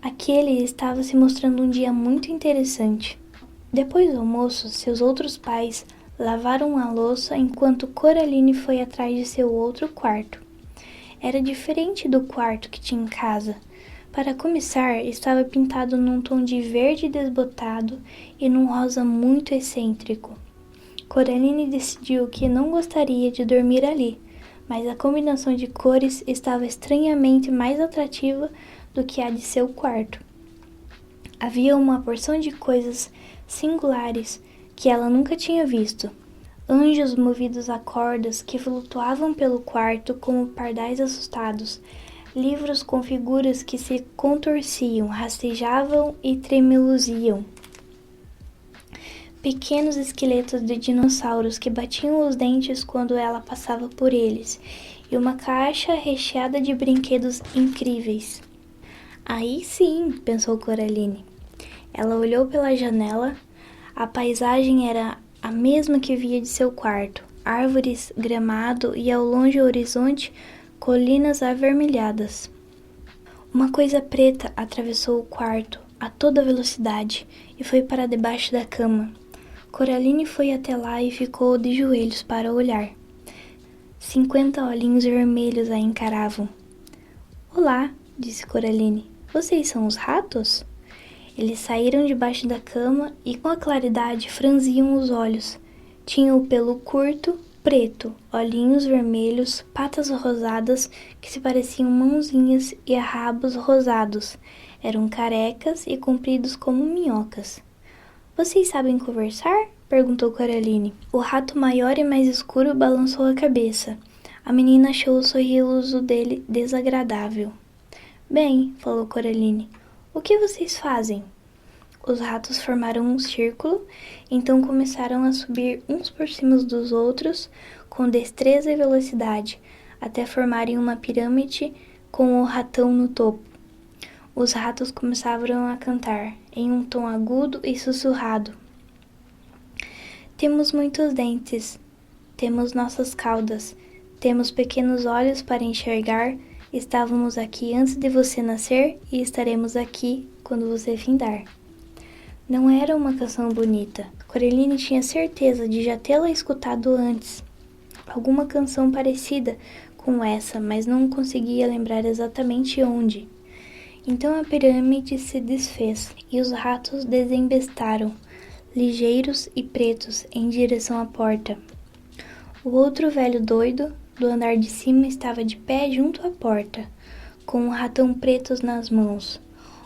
Aquele estava se mostrando um dia muito interessante. Depois do almoço, seus outros pais lavaram a louça enquanto Coraline foi atrás de seu outro quarto. Era diferente do quarto que tinha em casa. Para começar, estava pintado num tom de verde desbotado e num rosa muito excêntrico. Coraline decidiu que não gostaria de dormir ali, mas a combinação de cores estava estranhamente mais atrativa do que a de seu quarto. Havia uma porção de coisas singulares que ela nunca tinha visto. Anjos movidos a cordas que flutuavam pelo quarto como pardais assustados. Livros com figuras que se contorciam, rastejavam e tremeluziam. Pequenos esqueletos de dinossauros que batiam os dentes quando ela passava por eles. E uma caixa recheada de brinquedos incríveis. Aí sim, pensou Coraline. Ela olhou pela janela. A paisagem era a mesma que via de seu quarto. Árvores, gramado e ao longe o horizonte, colinas avermelhadas. Uma coisa preta atravessou o quarto a toda velocidade e foi para debaixo da cama. Coraline foi até lá e ficou de joelhos para olhar. 50 olhinhos vermelhos a encaravam. Olá, disse Coraline. Vocês são os ratos? Eles saíram debaixo da cama e com a claridade franziam os olhos. Tinham o pelo curto preto, olhinhos vermelhos, patas rosadas que se pareciam mãozinhas e rabos rosados. Eram carecas e compridos como minhocas. Vocês sabem conversar? Perguntou Coraline. O rato maior e mais escuro balançou a cabeça. A menina achou o sorriso dele desagradável. Bem, falou Coraline, o que vocês fazem? Os ratos formaram um círculo, então começaram a subir uns por cima dos outros com destreza e velocidade, até formarem uma pirâmide com o ratão no topo. Os ratos começaram a cantar, em um tom agudo e sussurrado. Temos muitos dentes, temos nossas caudas, temos pequenos olhos para enxergar, estávamos aqui antes de você nascer e estaremos aqui quando você findar. Não era uma canção bonita. Coraline tinha certeza de já tê-la escutado antes. Alguma canção parecida com essa, mas não conseguia lembrar exatamente onde. Então a pirâmide se desfez e os ratos desembestaram, ligeiros e pretos, em direção à porta. O outro velho doido, do andar de cima, estava de pé junto à porta, com um ratão preto nas mãos.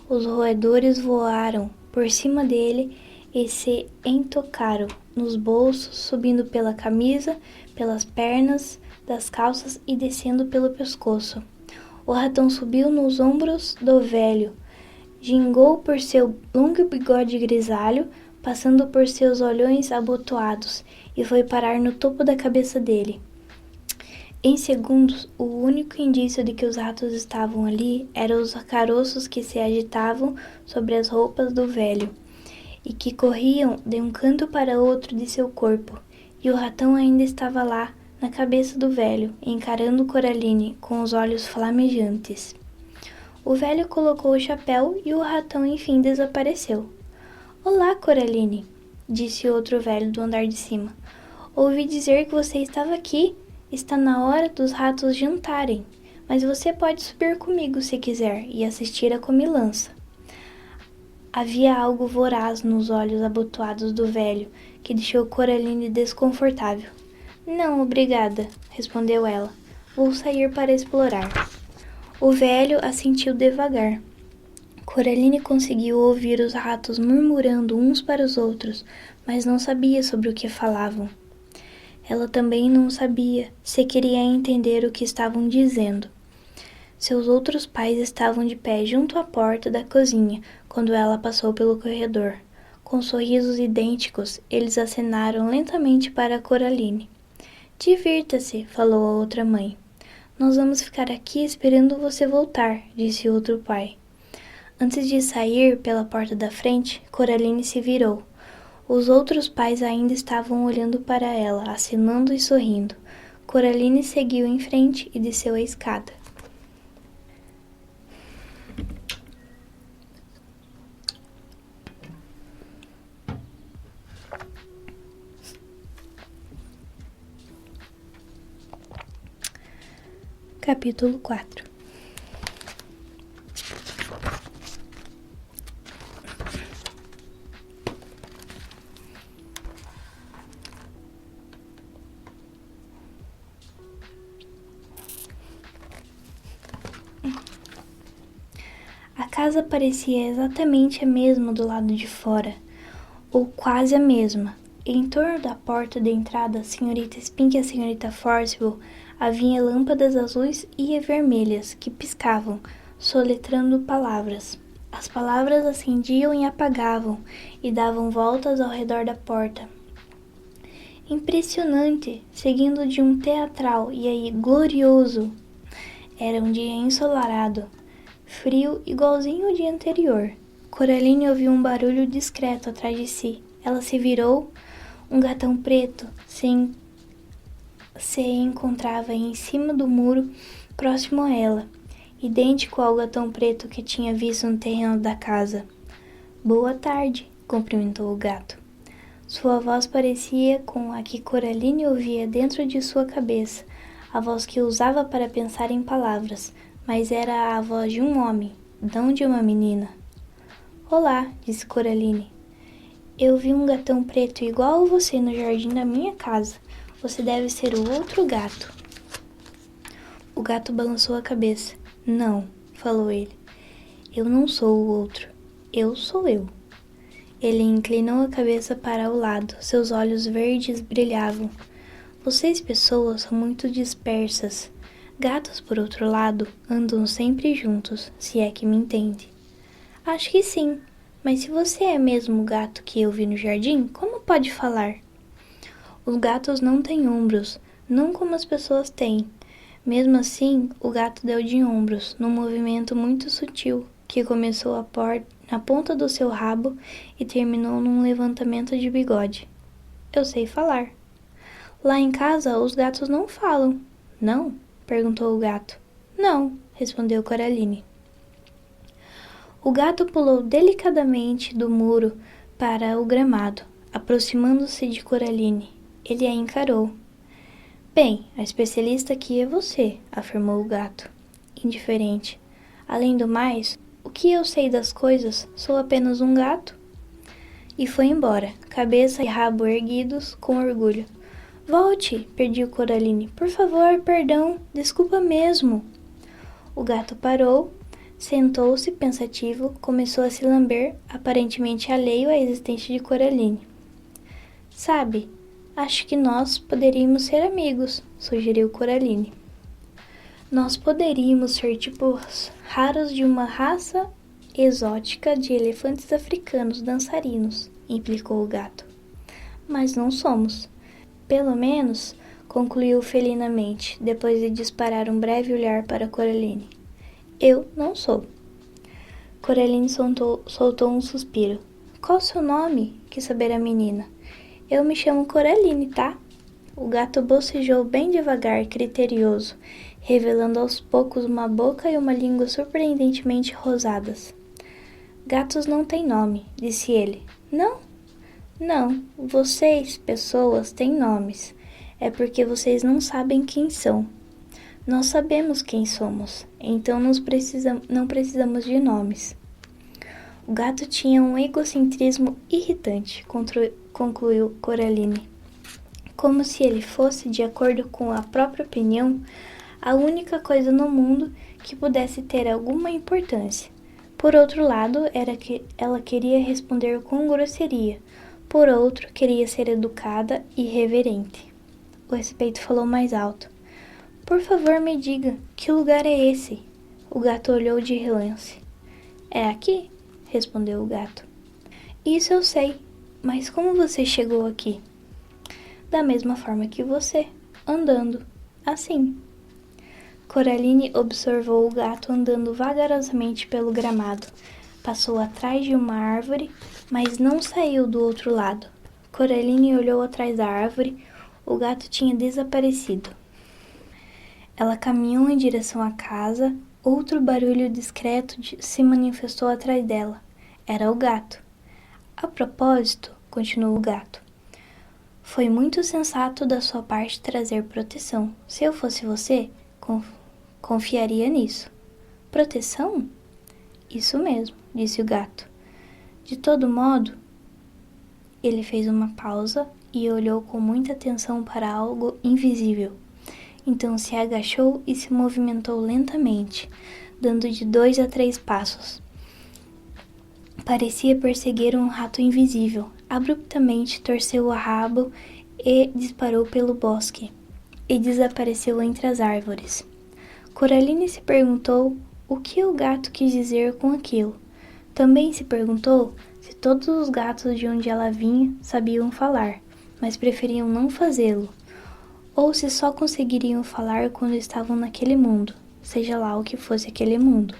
Os roedores voaram por cima dele e se entocaram nos bolsos, subindo pela camisa, pelas pernas das calças e descendo pelo pescoço. O ratão subiu nos ombros do velho, gingou por seu longo bigode grisalho, passando por seus olhões abotoados, e foi parar no topo da cabeça dele. Em segundos, o único indício de que os ratos estavam ali eram os caroços que se agitavam sobre as roupas do velho e que corriam de um canto para outro de seu corpo, e o ratão ainda estava lá, na cabeça do velho, encarando Coraline com os olhos flamejantes. O velho colocou o chapéu e o ratão enfim desapareceu. Olá, Coraline, disse outro velho do andar de cima. Ouvi dizer que você estava aqui. Está na hora dos ratos jantarem, mas você pode subir comigo se quiser e assistir à comilança. Havia algo voraz nos olhos abotoados do velho, que deixou Coraline desconfortável. Não, obrigada, respondeu ela. Vou sair para explorar. O velho assentiu devagar. Coraline conseguiu ouvir os ratos murmurando uns para os outros, mas não sabia sobre o que falavam. Ela também não sabia se queria entender o que estavam dizendo. Seus outros pais estavam de pé junto à porta da cozinha quando ela passou pelo corredor. Com sorrisos idênticos, eles acenaram lentamente para Coraline. Divirta-se, falou a outra mãe. Nós vamos ficar aqui esperando você voltar, disse outro pai. Antes de sair pela porta da frente, Coraline se virou. Os outros pais ainda estavam olhando para ela, acenando e sorrindo. Coraline seguiu em frente e desceu a escada. Capítulo 4. A casa parecia exatamente a mesma do lado de fora, ou quase a mesma. Em torno da porta de entrada, a senhorita Spink e a senhorita Forcible havia lâmpadas azuis e vermelhas que piscavam, soletrando palavras. As palavras acendiam e apagavam e davam voltas ao redor da porta. Impressionante, seguindo de um teatral e aí glorioso. Era um dia ensolarado, frio igualzinho ao dia anterior. Coraline ouviu um barulho discreto atrás de si. Ela se virou. Um gatão preto se encontrava em cima do muro próximo a ela, idêntico ao gatão preto que tinha visto no terreno da casa. Boa tarde, cumprimentou o gato. Sua voz parecia com a que Coraline ouvia dentro de sua cabeça, a voz que usava para pensar em palavras, mas era a voz de um homem, não de uma menina. Olá, disse Coraline. Eu vi um gatão preto igual a você no jardim da minha casa. Você deve ser o outro gato. O gato balançou a cabeça. Não, falou ele. Eu não sou o outro. Eu sou eu. Ele inclinou a cabeça para o lado. Seus olhos verdes brilhavam. Vocês, pessoas, são muito dispersas. Gatos, por outro lado, andam sempre juntos, se é que me entende. Acho que sim, mas se você é mesmo o gato que eu vi no jardim, como pode falar? Os gatos não têm ombros, não como as pessoas têm. Mesmo assim, o gato deu de ombros, num movimento muito sutil, que começou na ponta do seu rabo e terminou num levantamento de bigode. Eu sei falar. Lá em casa, os gatos não falam. Não? Perguntou o gato. Não, respondeu Coraline. O gato pulou delicadamente do muro para o gramado, aproximando-se de Coraline. Ele a encarou. Bem, a especialista aqui é você, afirmou o gato, indiferente. Além do mais, o que eu sei das coisas? Sou apenas um gato. E foi embora, cabeça e rabo erguidos, com orgulho. Volte, pediu Coraline. Por favor, perdão, desculpa mesmo. O gato parou, sentou-se pensativo, começou a se lamber, aparentemente alheio à existência de Coraline. Sabe, acho que nós poderíamos ser amigos, sugeriu Coraline. Nós poderíamos ser tipos raros de uma raça exótica de elefantes africanos dançarinos, implicou o gato. Mas não somos. Pelo menos, concluiu felinamente, depois de disparar um breve olhar para Coraline. Eu não sou. Coraline soltou um suspiro. Qual o seu nome? Quis saber a menina. Eu me chamo Coraline, tá? O gato bocejou bem devagar, criterioso, revelando aos poucos uma boca e uma língua surpreendentemente rosadas. Gatos não têm nome, disse ele. Não? Não, vocês, pessoas, têm nomes. É porque vocês não sabem quem são. Nós sabemos quem somos, então não precisamos de nomes. O gato tinha um egocentrismo irritante, concluiu Coraline. Como se ele fosse, de acordo com a própria opinião, a única coisa no mundo que pudesse ter alguma importância. Por outro lado, era que ela queria responder com grosseria. Por outro, queria ser educada e reverente. O respeito falou mais alto. Por favor, me diga, que lugar é esse? O gato olhou de relance. É aqui, respondeu o gato. Isso eu sei, mas como você chegou aqui? Da mesma forma que você, andando, assim. Coraline observou o gato andando vagarosamente pelo gramado. Passou atrás de uma árvore, mas não saiu do outro lado. Coraline olhou atrás da árvore. O gato tinha desaparecido. Ela caminhou em direção à casa. Outro barulho discreto se manifestou atrás dela. Era o gato. A propósito, continuou o gato, foi muito sensato da sua parte trazer proteção. Se eu fosse você, confiaria nisso. Proteção? Isso mesmo, disse o gato. De todo modo, ele fez uma pausa e olhou com muita atenção para algo invisível. Então se agachou e se movimentou lentamente, dando de 2 a 3 passos. Parecia perseguir um rato invisível. Abruptamente torceu o rabo e disparou pelo bosque, e desapareceu entre as árvores. Coraline se perguntou o que o gato quis dizer com aquilo. Também se perguntou se todos os gatos de onde ela vinha sabiam falar, mas preferiam não fazê-lo, ou se só conseguiriam falar quando estavam naquele mundo, seja lá o que fosse aquele mundo.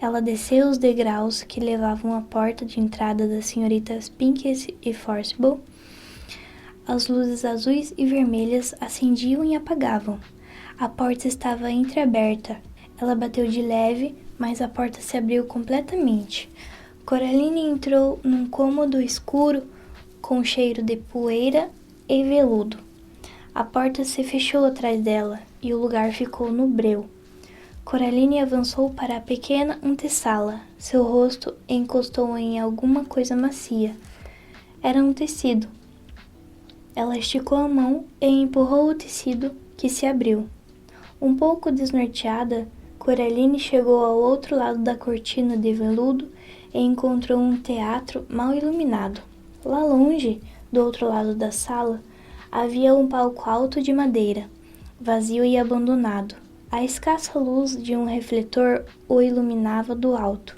Ela desceu os degraus que levavam à porta de entrada das senhoritas Pinks e Forcible. As luzes azuis e vermelhas acendiam e apagavam. A porta estava entreaberta. Ela bateu de leve, mas a porta se abriu completamente. Coraline entrou num cômodo escuro com cheiro de poeira e veludo. A porta se fechou atrás dela e o lugar ficou no breu. Coraline avançou para a pequena antessala. Seu rosto encostou em alguma coisa macia. Era um tecido. Ela esticou a mão e empurrou o tecido, que se abriu. Um pouco desnorteada, Coraline chegou ao outro lado da cortina de veludo e encontrou um teatro mal iluminado. Lá longe, do outro lado da sala, havia um palco alto de madeira, vazio e abandonado. A escassa luz de um refletor o iluminava do alto.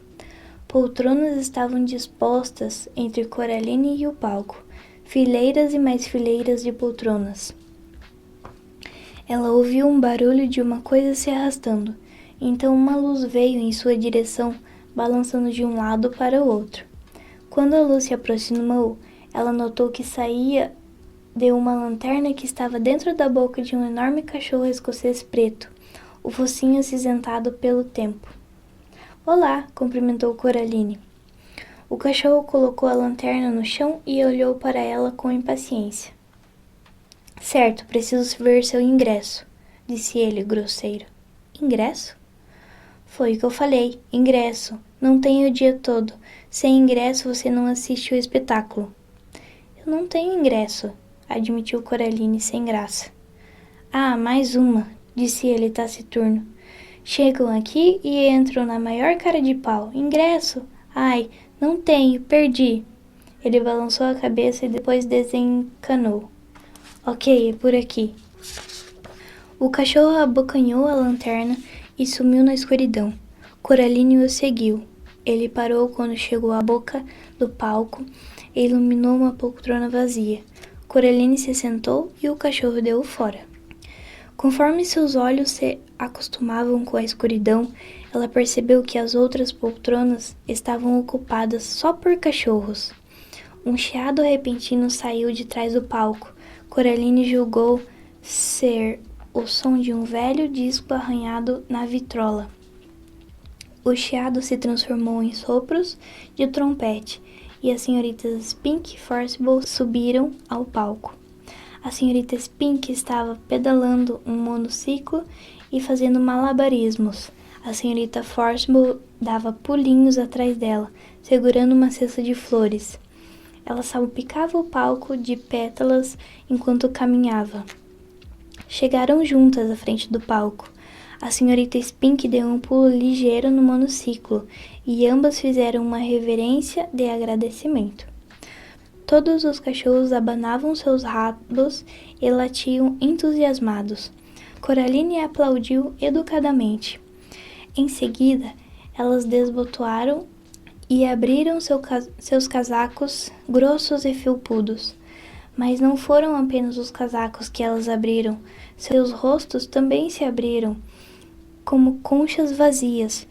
Poltronas estavam dispostas entre Coraline e o palco, fileiras e mais fileiras de poltronas. Ela ouviu um barulho de uma coisa se arrastando. Então uma luz veio em sua direção, balançando de um lado para o outro. Quando a luz se aproximou, ela notou que saía de uma lanterna que estava dentro da boca de um enorme cachorro escocês preto, o focinho acinzentado pelo tempo. Olá, cumprimentou Coraline. O cachorro colocou a lanterna no chão e olhou para ela com impaciência. Certo, preciso ver seu ingresso, disse ele, grosseiro. Ingresso? Foi o que eu falei, ingresso. Não tenho o dia todo. Sem ingresso você não assiste o espetáculo. Eu não tenho ingresso, admitiu Coraline sem graça. Ah, mais uma, disse ele taciturno. Chegam aqui e entram na maior cara de pau. Ingresso? Ai, não tenho, perdi. Ele balançou a cabeça e depois desencanou. Ok, é por aqui. O cachorro abocanhou a lanterna e sumiu na escuridão. Coraline o seguiu. Ele parou quando chegou à boca do palco e iluminou uma poltrona vazia. Coraline se sentou e o cachorro deu fora. Conforme seus olhos se acostumavam com a escuridão, ela percebeu que as outras poltronas estavam ocupadas só por cachorros. Um chiado repentino saiu de trás do palco. Coraline julgou ser o som de um velho disco arranhado na vitrola. O chiado se transformou em sopros de trompete e as senhoritas Pink e Forcible subiram ao palco. A senhorita Pink estava pedalando um monociclo e fazendo malabarismos. A senhorita Forcible dava pulinhos atrás dela, segurando uma cesta de flores. Ela salpicava o palco de pétalas enquanto caminhava. Chegaram juntas à frente do palco. A senhorita Pink deu um pulo ligeiro no monociclo e ambas fizeram uma reverência de agradecimento. Todos os cachorros abanavam seus rabos e latiam entusiasmados. Coraline aplaudiu educadamente. Em seguida, elas desbotoaram e abriram seus casacos grossos e felpudos. Mas não foram apenas os casacos que elas abriram, seus rostos também se abriram, como conchas vazias.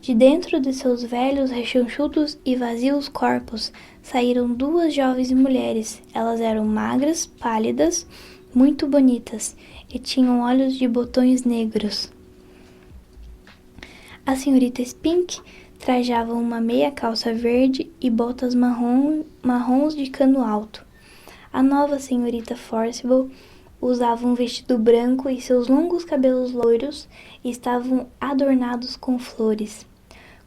De dentro de seus velhos, rechonchudos e vazios corpos saíram duas jovens mulheres. Elas eram magras, pálidas, muito bonitas e tinham olhos de botões negros. A senhorita Pink trajava uma meia calça verde e botas marrons de cano alto. A nova senhorita Forcible usava um vestido branco e seus longos cabelos loiros estavam adornados com flores.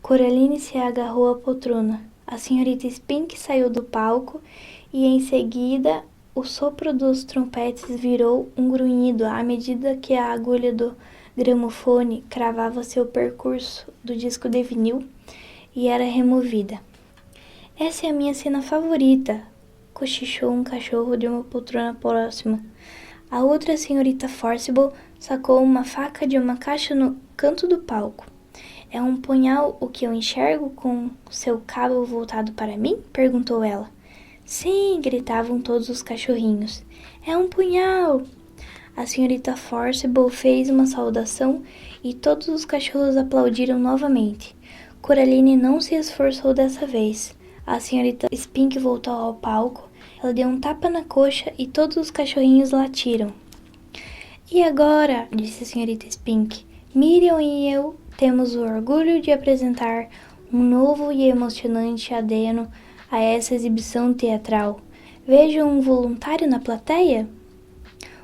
Coraline se agarrou à poltrona. A senhorita Pink saiu do palco e em seguida o sopro dos trompetes virou um grunhido à medida que a agulha do gramofone cravava seu percurso do disco de vinil e era removida. Essa é a minha cena favorita, cochichou um cachorro de uma poltrona próxima. A outra senhorita Forcible sacou uma faca de uma caixa no canto do palco. É um punhal o que eu enxergo com seu cabo voltado para mim? Perguntou ela. Sim, gritavam todos os cachorrinhos. É um punhal! A senhorita Forcible fez uma saudação e todos os cachorros aplaudiram novamente. Coraline não se esforçou dessa vez. A senhorita Pink voltou ao palco. Ela deu um tapa na coxa e todos os cachorrinhos latiram. E agora, disse a senhorita Pink, Miriam e eu temos o orgulho de apresentar um novo e emocionante adeno a essa exibição teatral. Vejam um voluntário na plateia?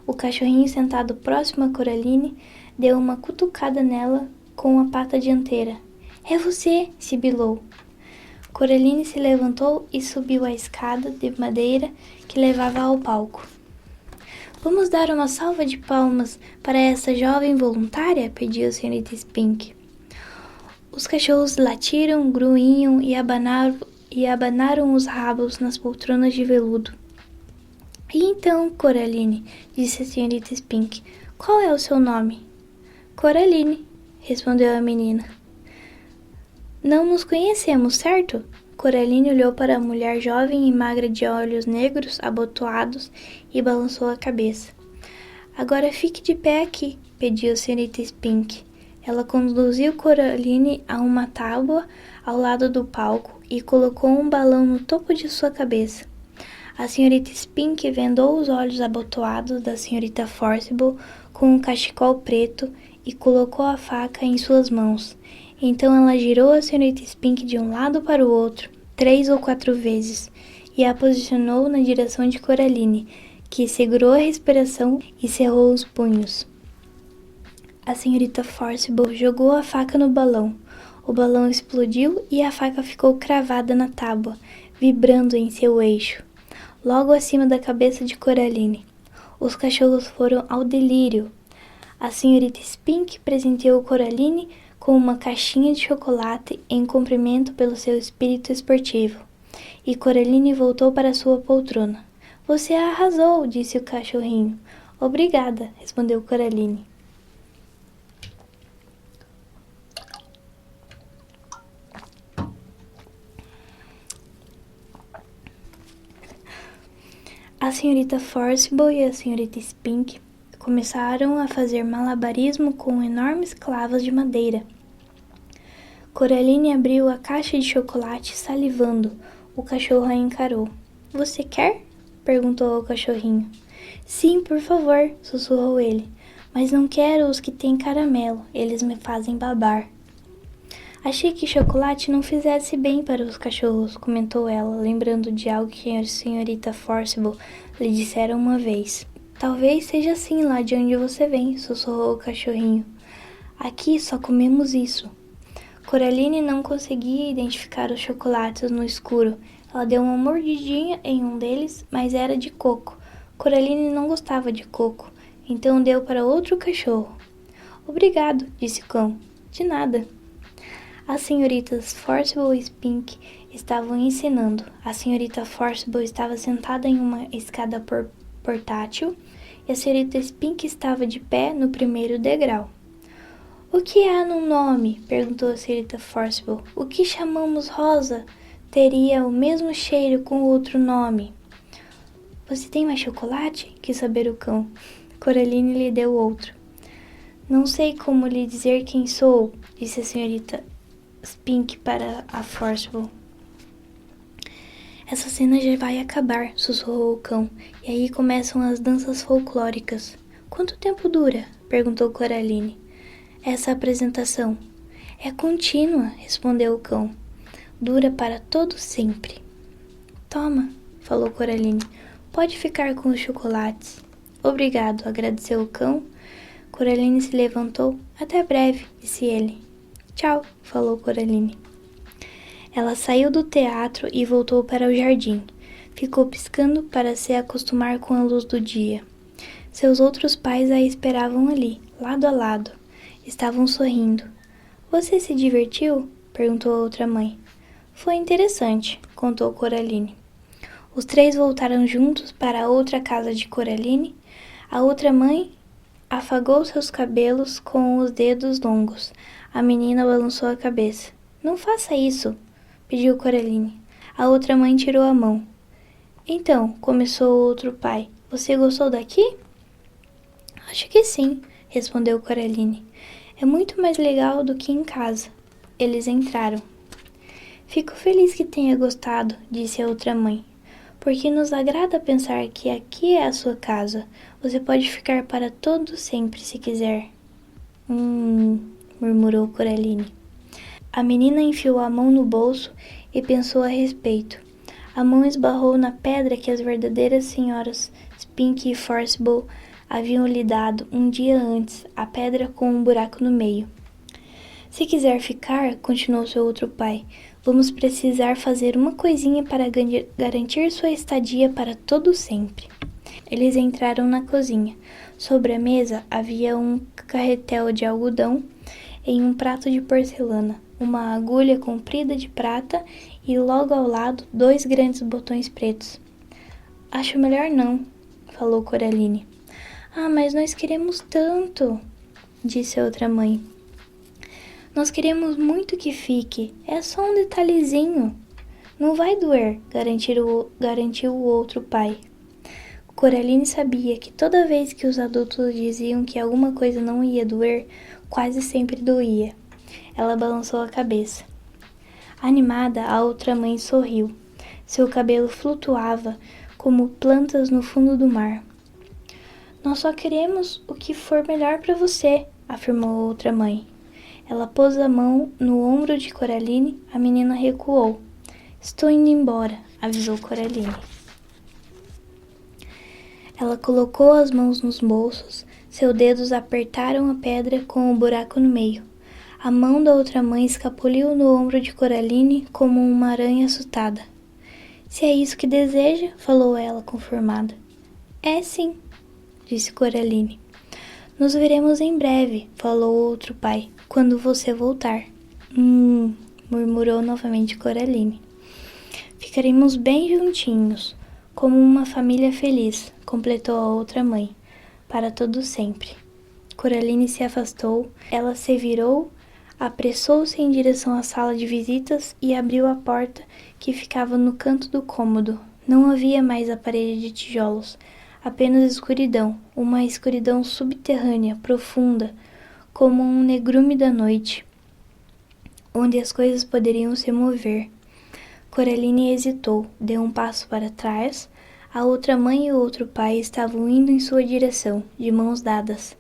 O cachorrinho sentado próximo a Coraline deu uma cutucada nela com a pata dianteira. É você, sibilou. Coraline se levantou e subiu a escada de madeira que levava ao palco. Vamos dar uma salva de palmas para essa jovem voluntária? Pediu a senhorita Spink. Os cachorros latiram, grunhiam e abanaram os rabos nas poltronas de veludo. E então, Coraline, disse a senhorita Spink, qual é o seu nome? Coraline, respondeu a menina. Não nos conhecemos, certo? Coraline olhou para a mulher jovem e magra de olhos negros abotoados e balançou a cabeça. Agora fique de pé aqui, pediu a senhorita Spink. Ela conduziu Coraline a uma tábua ao lado do palco e colocou um balão no topo de sua cabeça. A senhorita Spink vendou os olhos abotoados da senhorita Forcible com um cachecol preto e colocou a faca em suas mãos. Então ela girou a senhorita Spink de um lado para o outro, 3 ou 4 vezes, e a posicionou na direção de Coraline, que segurou a respiração e cerrou os punhos. A senhorita Forcible jogou a faca no balão. O balão explodiu e a faca ficou cravada na tábua, vibrando em seu eixo, logo acima da cabeça de Coraline. Os cachorros foram ao delírio. A senhorita Spink presenteou Coraline com uma caixinha de chocolate em cumprimento pelo seu espírito esportivo. E Coraline voltou para sua poltrona. Você arrasou, disse o cachorrinho. Obrigada, respondeu Coraline. A senhorita Forcible e a senhorita Spink começaram a fazer malabarismo com enormes clavos de madeira. Coraline abriu a caixa de chocolate salivando. O cachorro a encarou. Você quer? Perguntou o cachorrinho. Sim, por favor, sussurrou ele. Mas não quero os que têm caramelo, eles me fazem babar. Achei que chocolate não fizesse bem para os cachorros, comentou ela, lembrando de algo que a senhorita Forcible lhe dissera uma vez. Talvez seja assim lá de onde você vem, sussurrou o cachorrinho. Aqui só comemos isso. Coraline não conseguia identificar os chocolates no escuro. Ela deu uma mordidinha em um deles, mas era de coco. Coraline não gostava de coco, então deu para outro cachorro. Obrigado, disse o cão. De nada. As senhoritas Forcible e Spink estavam ensinando. A senhorita Forcible estava sentada em uma escada portátil e a senhorita Spink estava de pé no primeiro degrau. O que há no nome? Perguntou a senhorita Forcible. O que chamamos rosa teria o mesmo cheiro com outro nome. Você tem mais chocolate? Quis saber o cão. Coraline lhe deu outro. Não sei como lhe dizer quem sou, disse a senhorita Spink para a Forcible. Essa cena já vai acabar, sussurrou o cão, e aí começam as danças folclóricas. Quanto tempo dura? Perguntou Coraline. Essa apresentação é contínua, respondeu o cão. Dura para todo sempre. Toma, falou Coraline. Pode ficar com os chocolates. Obrigado, agradeceu o cão. Coraline se levantou. Até breve, disse ele. Tchau, falou Coraline. Ela saiu do teatro e voltou para o jardim. Ficou piscando para se acostumar com a luz do dia. Seus outros pais a esperavam ali, lado a lado. Estavam sorrindo. Você se divertiu? Perguntou a outra mãe. Foi interessante, contou Coraline. Os 3 voltaram juntos para a outra casa de Coraline. A outra mãe afagou seus cabelos com os dedos longos. A menina balançou a cabeça. Não faça isso, pediu Coraline. A outra mãe tirou a mão. Então, começou o outro pai. Você gostou daqui? Acho que sim, respondeu Coraline. É muito mais legal do que em casa. Eles entraram. Fico feliz que tenha gostado, disse a outra mãe. Porque nos agrada pensar que aqui é a sua casa. Você pode ficar para todo sempre se quiser. Murmurou Coraline. A menina enfiou a mão no bolso e pensou a respeito. A mão esbarrou na pedra que as verdadeiras senhoras Spink e Forcible haviam lhe dado um dia antes, a pedra com um buraco no meio. Se quiser ficar, continuou seu outro pai, vamos precisar fazer uma coisinha para garantir sua estadia para todo sempre. Eles entraram na cozinha. Sobre a mesa havia um carretel de algodão em um prato de porcelana, uma agulha comprida de prata e logo ao lado 2 grandes botões pretos. Acho melhor não, falou Coraline. Ah, mas nós queremos tanto, disse a outra mãe. Nós queremos muito que fique, é só um detalhezinho. Não vai doer, garantiu o outro pai. Coraline sabia que toda vez que os adultos diziam que alguma coisa não ia doer, quase sempre doía. Ela balançou a cabeça. Animada, a outra mãe sorriu. Seu cabelo flutuava como plantas no fundo do mar. Nós só queremos o que for melhor para você, afirmou a outra mãe. Ela pôs a mão no ombro de Coraline, a menina recuou. Estou indo embora, avisou Coraline. Ela colocou as mãos nos bolsos, seus dedos apertaram a pedra com o buraco no meio. A mão da outra mãe escapuliu no ombro de Coraline como uma aranha assustada. Se é isso que deseja, falou ela conformada. É sim, disse Coraline. Nos veremos em breve, falou o outro pai, quando você voltar. Murmurou novamente Coraline. Ficaremos bem juntinhos, como uma família feliz, completou a outra mãe, para todo sempre. Coraline se afastou, ela se virou, apressou-se em direção à sala de visitas e abriu a porta que ficava no canto do cômodo. Não havia mais a parede de tijolos, apenas escuridão, uma escuridão subterrânea, profunda, como um negrume da noite, onde as coisas poderiam se mover. Coraline hesitou, deu um passo para trás. A outra mãe e o outro pai estavam indo em sua direção, de mãos dadas.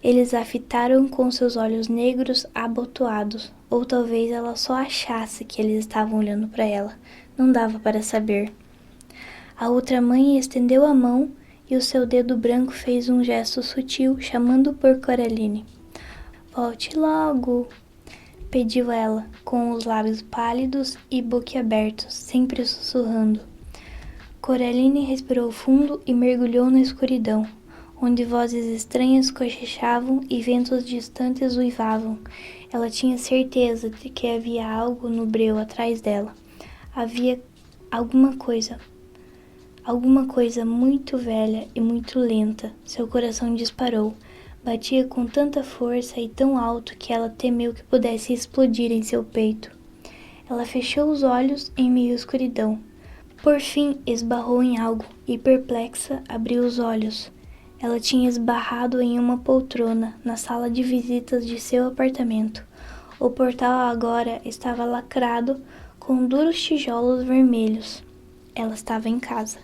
Eles a fitaram com seus olhos negros abotoados, ou talvez ela só achasse que eles estavam olhando para ela. Não dava para saber. A outra mãe estendeu a mão e o seu dedo branco fez um gesto sutil, chamando por Coraline. Volte logo, pediu ela, com os lábios pálidos e boquiabertos, sempre sussurrando. Coraline respirou fundo e mergulhou na escuridão, onde vozes estranhas cochichavam e ventos distantes uivavam. Ela tinha certeza de que havia algo no breu atrás dela. Havia alguma coisa muito velha e muito lenta. Seu coração disparou. Batia com tanta força e tão alto que ela temeu que pudesse explodir em seu peito. Ela fechou os olhos em meio à escuridão. Por fim, esbarrou em algo e, perplexa, abriu os olhos. Ela tinha esbarrado em uma poltrona na sala de visitas de seu apartamento. O portal agora estava lacrado com duros tijolos vermelhos. Ela estava em casa.